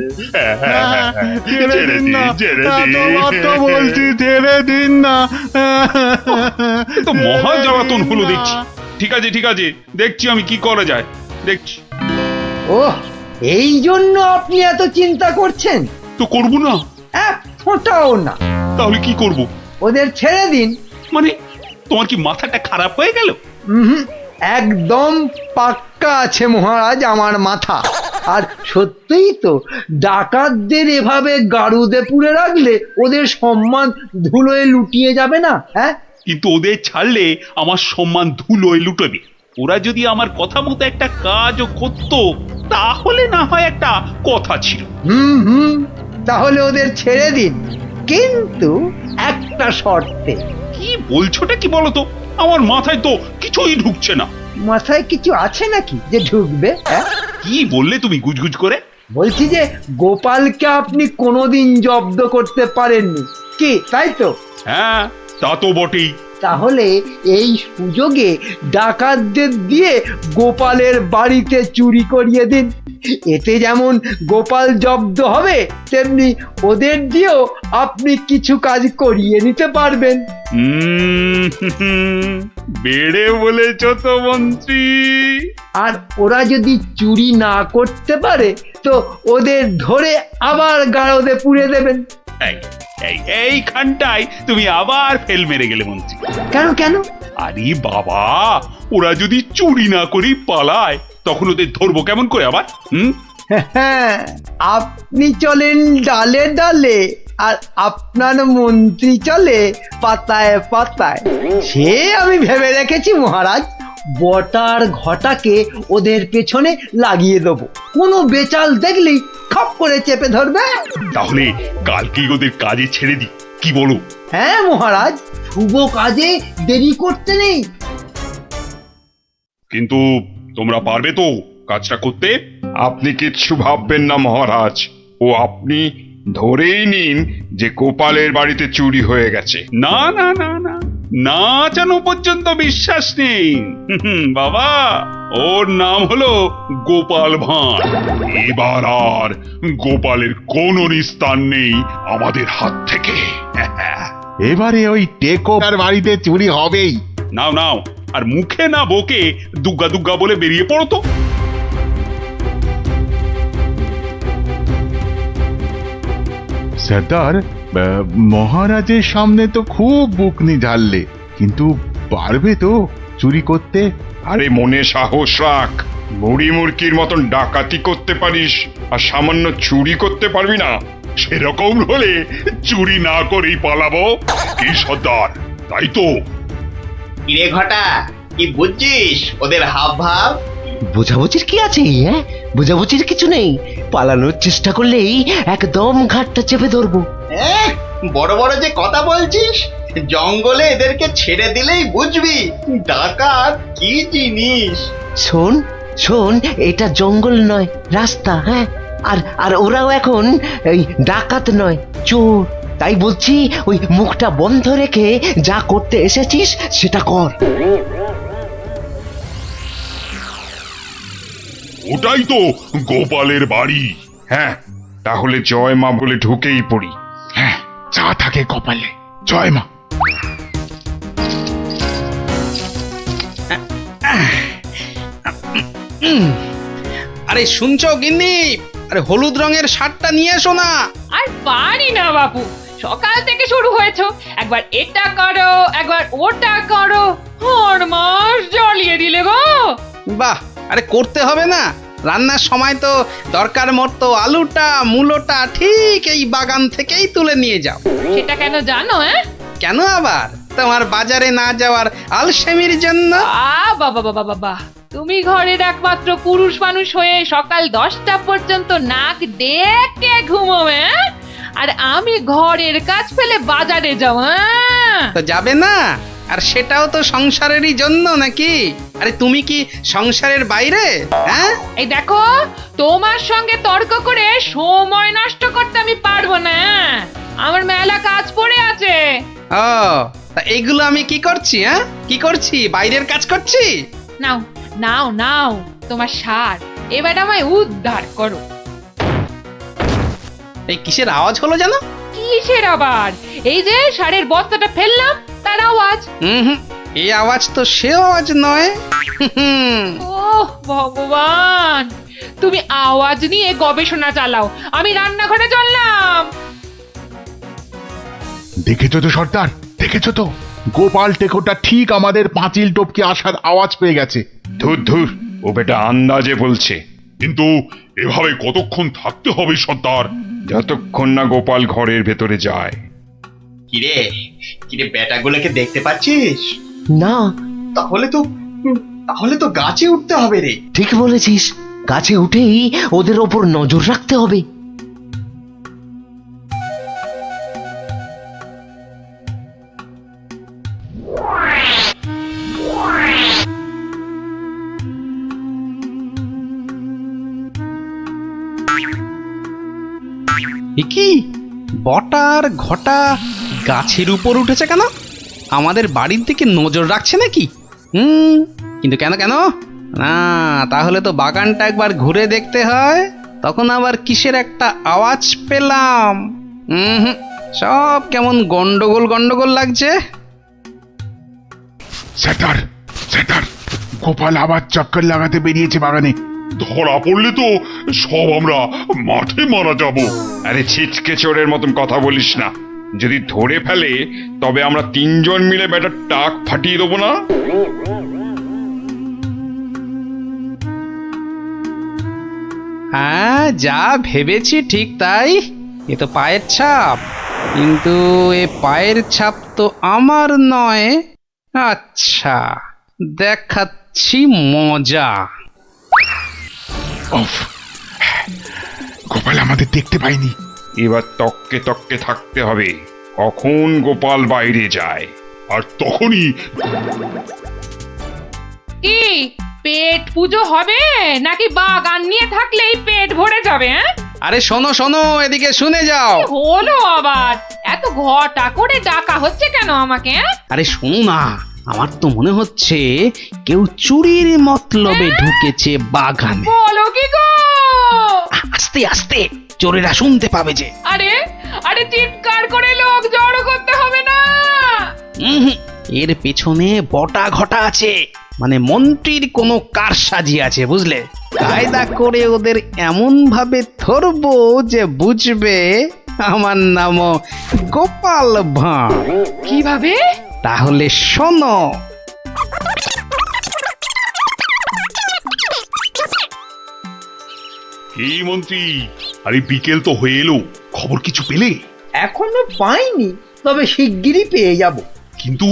ছেড়ে দিন না, বলছি ছেড়ে দিন না। তো মহা জ্বালাতন হলো দেখছি। ঠিক আছে, দেখছি আমি কি করা যায়, দেখছি। ও, এই জন্য আপনি এত চিন্তা করছেন? তো করবো না? এক ফোঁটাও না। তাহলে কি করব? ওদের ছেড়ে দিন। মানে তোমার কি মাথাটা খারাপ হয়ে গেল? একদম পাক্কা আছে মহারাজ আমার মাথা। আর সত্যিই তো, ডাকাতদের এভাবে গারুদে পুরে রাখলে ওদের সম্মান ধুলোয় লুটিয়ে যাবে না? কিন্তু ওদের ছাড়লে আমার সম্মান ধুলোয় লুটবে। ওরা যদি আমার কথা মতো একটা কাজও করতো, তাহলে না হয় একটা কথা ছিল। তাহলে ওদের ছেড়ে দিন, কিন্তু একটা শর্তে। কি বলছোটা কি বলতো? আমার মাথায় তো কিছুই ঢুকছে না। মাথায় কিছু আছে নাকি যে ঢুকবে? কি বললে তুমি গুজগুজ করে? বলছি যে গোপালকে আপনি কোনোদিন জব্দ করতে পারেননি, কি তাই তো? হ্যাঁ, তা তো বটেই। তাহলে এই সুযোগে ডাকাতদের দিয়ে গোপালের বাড়িতে চুরি করিয়ে দিন। এতে যেমন গোপাল জব্দ হবে, তেমনি ওদের দিয়েও আপনি কিছু কাজ করিয়ে নিতে পারবেন। বেড়ে বলেছ তো মন্ত্রী। আর ওরা যদি চুরি না করতে পারে তো ওদের ধরে আবার গাড়দে পুড়ে দেবেন। এইখানটায় তুমি আবার ফেল মেরে গেলে মন্ত্রী। কেন কেন? আরে বাবা, ওরা যদি চুরি না করেই পালায় তখন ওদের ধরবো কেমন করে আবার? আপনি চলেন ডালে ডালে, আর আপনার মন্ত্রী চলে পাতায় পাতায়। সে আমি ভেবে রেখেছি মহারাজ, বটার ঘটাকে ওদের পেছনে লাগিয়ে দেবো। কোনো বেচাল দেখলেই খপ করে চেপে ধরবে। তাহলে কালকেই ওদের কাজে ছেড়ে দিই, কি বলো? হ্যাঁ মহারাজ, শুভ কাজে দেরি করতে নেই। কিন্তু তোমরা পারবে তো কাজটা করতে? আপনি কিচ্ছু ভাববেন না মহারাজ, ও আপনি ধরেই নিন যে গোপালের বাড়িতে চুরি হয়ে গেছে। না না না না, না জানো পর্যন্ত বিশ্বাস নেই। বাবা, ওর নাম হলো গোপাল ভাঁড়। এবার আর গোপালের কোনো নিস্তার নেই আমাদের হাত থেকে। এবারে ওই টেকোর বাড়িতে চুরি হবেই। নাও নাও, আর মুখে না বকে দুগ্গা দুগ্গা বলে বেরিয়ে পড়ো তো। সর্দার, মহারাজের সামনে তো খুব বুকনি ঝাড়লে, কিন্তু পারবে তো চুরি করতে? আরে মনে সাহস রাখ, বুড়ি মুরকির মতন ডাকাতি করতে পারিস আর সামান্য চুরি করতে পারবি না? সেরকম হলে চুরি না করেই পালাবো। কি সর্দার, তাই তো? কিরে ঘটা, কি বুঝছিস ওদের হাব ভাব? বোঝাবুঝির কি আছে? হ্যাঁ, বোঝাবুঝির কিছু নেই। পালানোর চেষ্টা করলেই একদম ঘাটটা চেপে ধরবো। বড় বড় যে কথা বলছিস, জঙ্গলে এদেরকে ছেড়ে দিলেই বুঝবি ডাকাত কি জিনিস। শোন শোন, এটা জঙ্গল নয়, রাস্তা। হ্যাঁ, আর আর ওরাও এখন এই ডাকাত নয়, চোর। তাই বলছি, ওই মুখটা বন্ধ রেখে যা করতে এসেছিস সেটা কর। ওটাই তো গোপালের বাড়ি। হ্যাঁ, তাহলে জয় মা বলে ঢুকেই পড়ি। হ্যাঁ, যা থাকে কপালে, জয় মা। আরে শুনছো গিন্নি, আরে হলুদ রঙের শার্টটা নিয়ে এসো না। আর পারি না বাবু, সকাল থেকে শুরু হয়েছে, একবার এটা করো একবার ওটা করো, আর মাস জ্বালিয়ে দিলে গো। বাহ, আরে করতে হবে না? রান্নার সময় তো দরকার মতো আলুটা মূলোটা ঠিক এই বাগান থেকেই তুলে নিয়ে যাও। সেটা কেন জানো? কেন আবার? তোমার বাজারে না যাওয়ার আলসেমির জন্য। বাবা বাবা বাবা, তুমি ঘরের একমাত্র পুরুষ মানুষ হয়ে সকাল 10টা পর্যন্ত নাক ডেকে ঘুমোবে, আর আমি ঘরের কাজ ফেলে বাজারে যাও। তো যাবে না? আর সেটাও তো সংসারেরই জন্য নাকি? আরে তুমি কি সংসারের বাইরে? হ্যাঁ, এই দেখো, তোমার সঙ্গে তর্ক করে সময় নষ্ট করতে আমি পারবো না। আমার মেলা কাজ পড়ে আছে। ও, তা এইগুলো আমি কি করছি? হ্যাঁ, কি করছি? বাইরের কাজ করছি? নাও নাও নাও তোমার সার, এবার আমায় উদ্ধার করো। এই কিসের আওয়াজ হলো জানো? কিসের আবার? এই যে সারের বস্তাটা ফেললাম তার আওয়াজ। এই আওয়াজ তো সে আওয়াজ নয়। ওহ ভগবান, তুমি আওয়াজ নিয়ে গবেষণা চালাও, আমি রান্নাঘরে চললাম। দেখেছো তো সর্দার, দেখেছো তো? গোপাল টেকোটা ঠিক আমাদের পাঁচিল টপকে আসার আওয়াজ পেয়ে গেছে। ধুর ধুর, ও বেটা আন্দাজে বলছে। কিন্তু এভাবে কতক্ষণ থাকতে হবে সর্দার? যতক্ষণ না গোপাল ঘরের ভেতরে যায়। কিরে কিরে, বেটাগুলোকে দেখতে পাচ্ছিস? না। তাহলে তো গাছে উঠতে হবে রে। ঠিক বলেছিস, গাছে উঠেই ওদের ওপর নজর রাখতে হবে। কি বটার ঘটা গাছের উপর উঠেছে কেন? আমাদের বাড়ির দিকে নজর রাখছে নাকি? কিন্তু কেন কেন? না, তাহলে তো বাগানটা একবার ঘুরে দেখতে হয়। তখন আবার কিসের একটা আওয়াজ পেলাম। হুম, সব কেমন গন্ডগোল গন্ডগোল লাগছে। সেটার সেটার গোপাল আবার চক্কর লাগাতে বেরিয়েছে বাগানে। ধরা পড়লে তো সব আমরা মাঠে মারা যাব। আরে ছিচকে চোরের মতন কথা বলিস না। যদি ধরে ফেলে তবে আমরা তিনজন মিলে ব্যাটার টাক ফাটিয়ে দেবো না? হ্যাঁ, যা ভেবেছি ঠিক তাই। এ তো পায়ের ছাপ, কিন্তু এ পায়ের ছাপ তো আমার নয়। আচ্ছা, দেখাচ্ছি মজা। গোপাল আমাদের দেখতে পাইনি। এবার তককে তককে থাকতে হবে কখন গোপাল বাইরে যায়। আর তখনই কি পেট পুজো হবে নাকি বাগান নিয়ে থাকলেই পেট ভরে যাবে? হ্যাঁ, আরে শোনো শোনো, এদিকে শুনে যাও। হলো আবার এত ঘটা করে ডাকা হচ্ছে কেন আমাকে? আরে শোনো না, আমার তো মনে হচ্ছে কেউ চুরির মতলবে ঢুকেছে বাগানে। বলো কি গো? আস্তে আস্তে, চোরেরা শুনতে পাবে যে। আরে আরে চিৎকার করে লোক জড়ো করতে হবে না। এর পেছনে বটা ঘটা আছে, মানে মন্ত্রীর কোনো কারসাজি আছে, বুঝলে? কায়দা করে ওদের এমন ভাবে ধরবো যে বুঝবে আমার নামও গোপাল ভাঁড়। কিভাবে? তাহলে শোনো। এই মন্ত্রী, আরে বিকেল তো হয়ে এলো, খবর কিছু পেলে? এখনো পাইনি, তবে শিগগিরই পেয়ে যাব। কিন্তু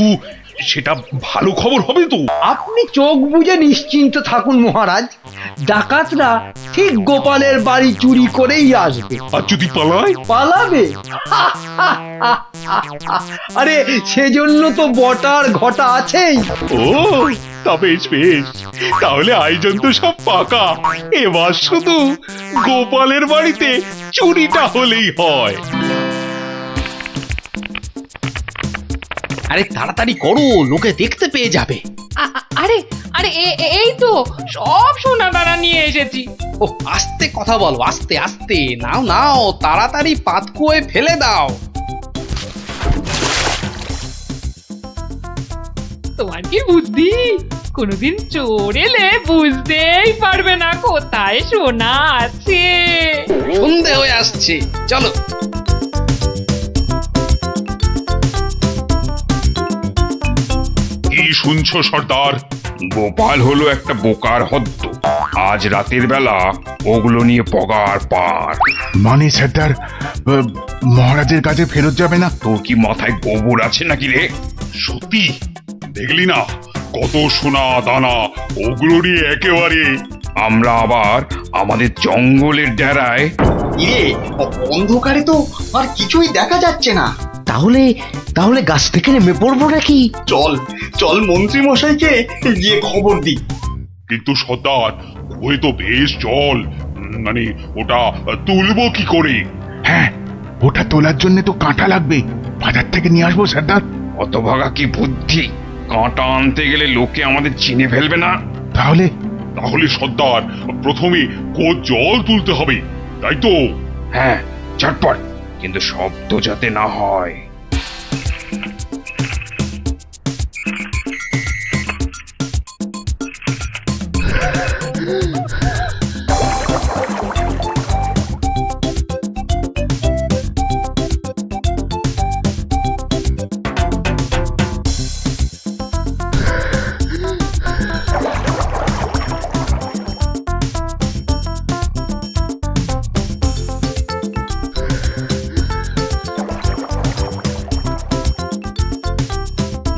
সেটা ভালো খবর হবে তো? আপনি চোখ বুজে নিশ্চিন্ত থাকুন মহারাজ, ডাকাতরা ঠিক গোপালের বাড়ি চুরি করেই আসবে। আর যদি পালায়? পালাবে? আরে সেজন্য তো বটার ঘটা আছেই। ও, তা বেশ বেশ, তাহলে আয়োজন তো সব পাকা। এবার শুধু গোপালের বাড়িতে চুরিটা হলেই হয়। আরে তাড়াতাড়ি করো, লোকে দেখতে পেয়ে যাবে। আরে আরে এই তো সব সোনা দানা নিয়ে এসেছি। ও, আস্তে কথা বলো, আস্তে আস্তে। নাও নাও, তাড়াতাড়ি পাতকুয়োয় ফেলে দাও। তোমার কি বুদ্ধি! কোনোদিন চোর এলে বুঝতেই পারবে না কোথায় সোনা আছে। সন্ধে হয়ে আসছে, চলো। কি শুনছো সর্দার? গোপাল হলো একটা বোকার হদ্দ। আজ রাতের বেলা ওগুলো নিয়ে পগার পার। মানে সেটার মহারাজের কাছে ফেরত যাবে না? তোর কি মাথায় গোবর আছে নাকি রে? সত্যি দেখলি না কত সোনা দানা, ওগুলো নিয়ে একেবারে। আমরা আবার আমাদের জঙ্গলের ডেরায়। ইরে, অন্ধকারে তো আর কিছুই দেখা যাচ্ছে না। তাহলে তাহলে গাছ থেকে নেমে পড়বো নাকি? চল চল, মন্ত্রী মশাইকে গিয়ে খবর দি। কিন্তু সর্দার, ওই তো বেশ জল, মানে ওটা তুলবো কি করে? হ্যাঁ, ওটা তোলার জন্য তো কাঁটা লাগবে, বাজার থেকে নিয়ে আসবো সর্দার। অতভাগা কি বুদ্ধি! কাঁটা আনতে গেলে লোকে আমাদের চিনে ফেলবে না? তাহলে তাহলে সর্দার, প্রথমে জল তুলতে হবে, তাই তো? হ্যাঁ, ঝটপট, কিন্তু শব্দ যাতে না হয়।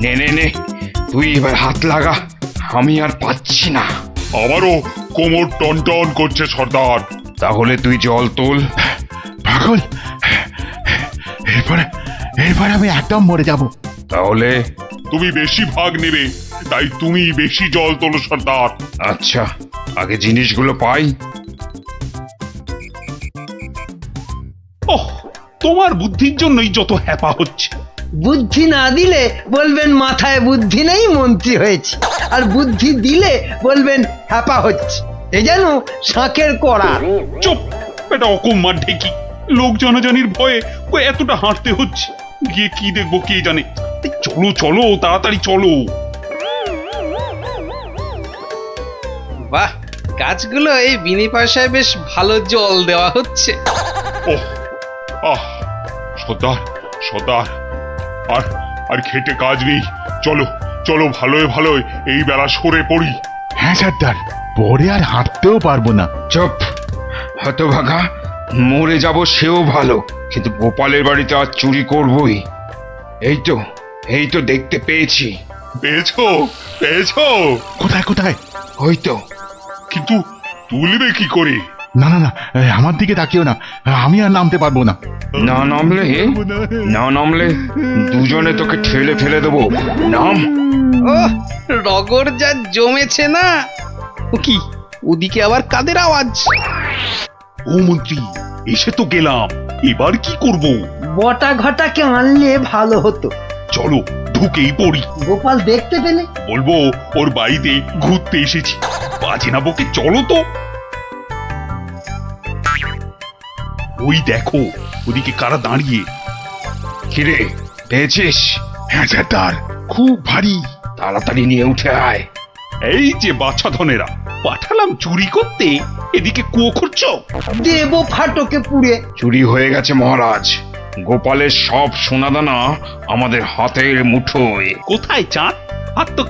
নে নে নে, তুই এবার হাত লাগা, আমি আর পাচ্ছি না। আমারও কোমর টনটন করছে সর্দার। তাহলে তুই জল তোল। পাগল, এরপর আমি একদম মরে যাব। তাহলে তুমি বেশি ভাগ নেবে, তাই তুমি বেশি জল তোলো সর্দার। আচ্ছা, আগে জিনিসগুলো পাই। ওহ, তোমার বুদ্ধির জন্যই যত হ্যাপা হচ্ছে। বুদ্ধি না দিলে বলবেন মাথায় বুদ্ধি নেই, মন্ত্রী হয়েছে, আর বুদ্ধি দিলে বলবেন হ্যাপা হচ্ছে। এ যেন শাঁখের কড়া। চুপ, এটা অকম্মার ঢেকি। লোক জনজনির ভয়ে ও এতটা হাঁটতে হচ্ছে। গিয়ে কি দেখবো কে জানে। এই চলো চলো, তাড়াতাড়ি চলো। বাহ, গাছগুলো এই বিনি পয়সায় বেশ ভালো জল দেওয়া হচ্ছে। ওহ আহ সর্দার সর্দার, আর আর খেটে কাজ নেই, চলো চলো ভালোই ভালোই এই বেলা সরে পড়ি। হ্যাঁ সর্দার, পরে আর হাঁটতেও পারবো না। চুপ, হতভাগা, মরে যাব সেও ভালো, কিন্তু গোপালের বাড়িতে আজ চুরি করবই। এই তো দেখতে পেয়েছি। পেয়েছো পেয়েছো? কোথায় কোথায়? ওই তো। কিন্তু তুলবে কি করে? না না না, আমার দিকে তাকিও না, আমি আর নামতে পারবো না। না নামলে দুজনে তোকে ঠেলে ফেলে দেবো। নাম। ও রগর যা জমেছে না। ও কি, ওদিকে আবার কাদের আওয়াজ? ও মন্ত্রী, এসে তো গেলাম, এবার কি করব? বটা ঘটাকে আনলে ভালো হতো। চলো ঢুকেই পড়ি। গোপাল দেখতে পেলে বলবো ওর বাড়িতে ঘুরতে এসেছি। বাজে না বকে, চলো তো। ওই দেখো, ওদিকে কারা দাঁড়িয়ে। কিরে, পেয়েছিস? হ্যাঁ সর্দার, খুব ভারী। তাড়াতাড়ি নিয়ে উঠে আয়। এই যে বাছা ধনেরা, পাঠালাম চুরি করতে, এদিকে কুয়ো খুঁড়ছো। দেব ফাটকে পুড়ে। চুরি হয়ে গেছে মহারাজ, গোপালের সব সোনাদানা আমাদের হাতের মুঠোয়। কোথায় চাঁদ? হাত তো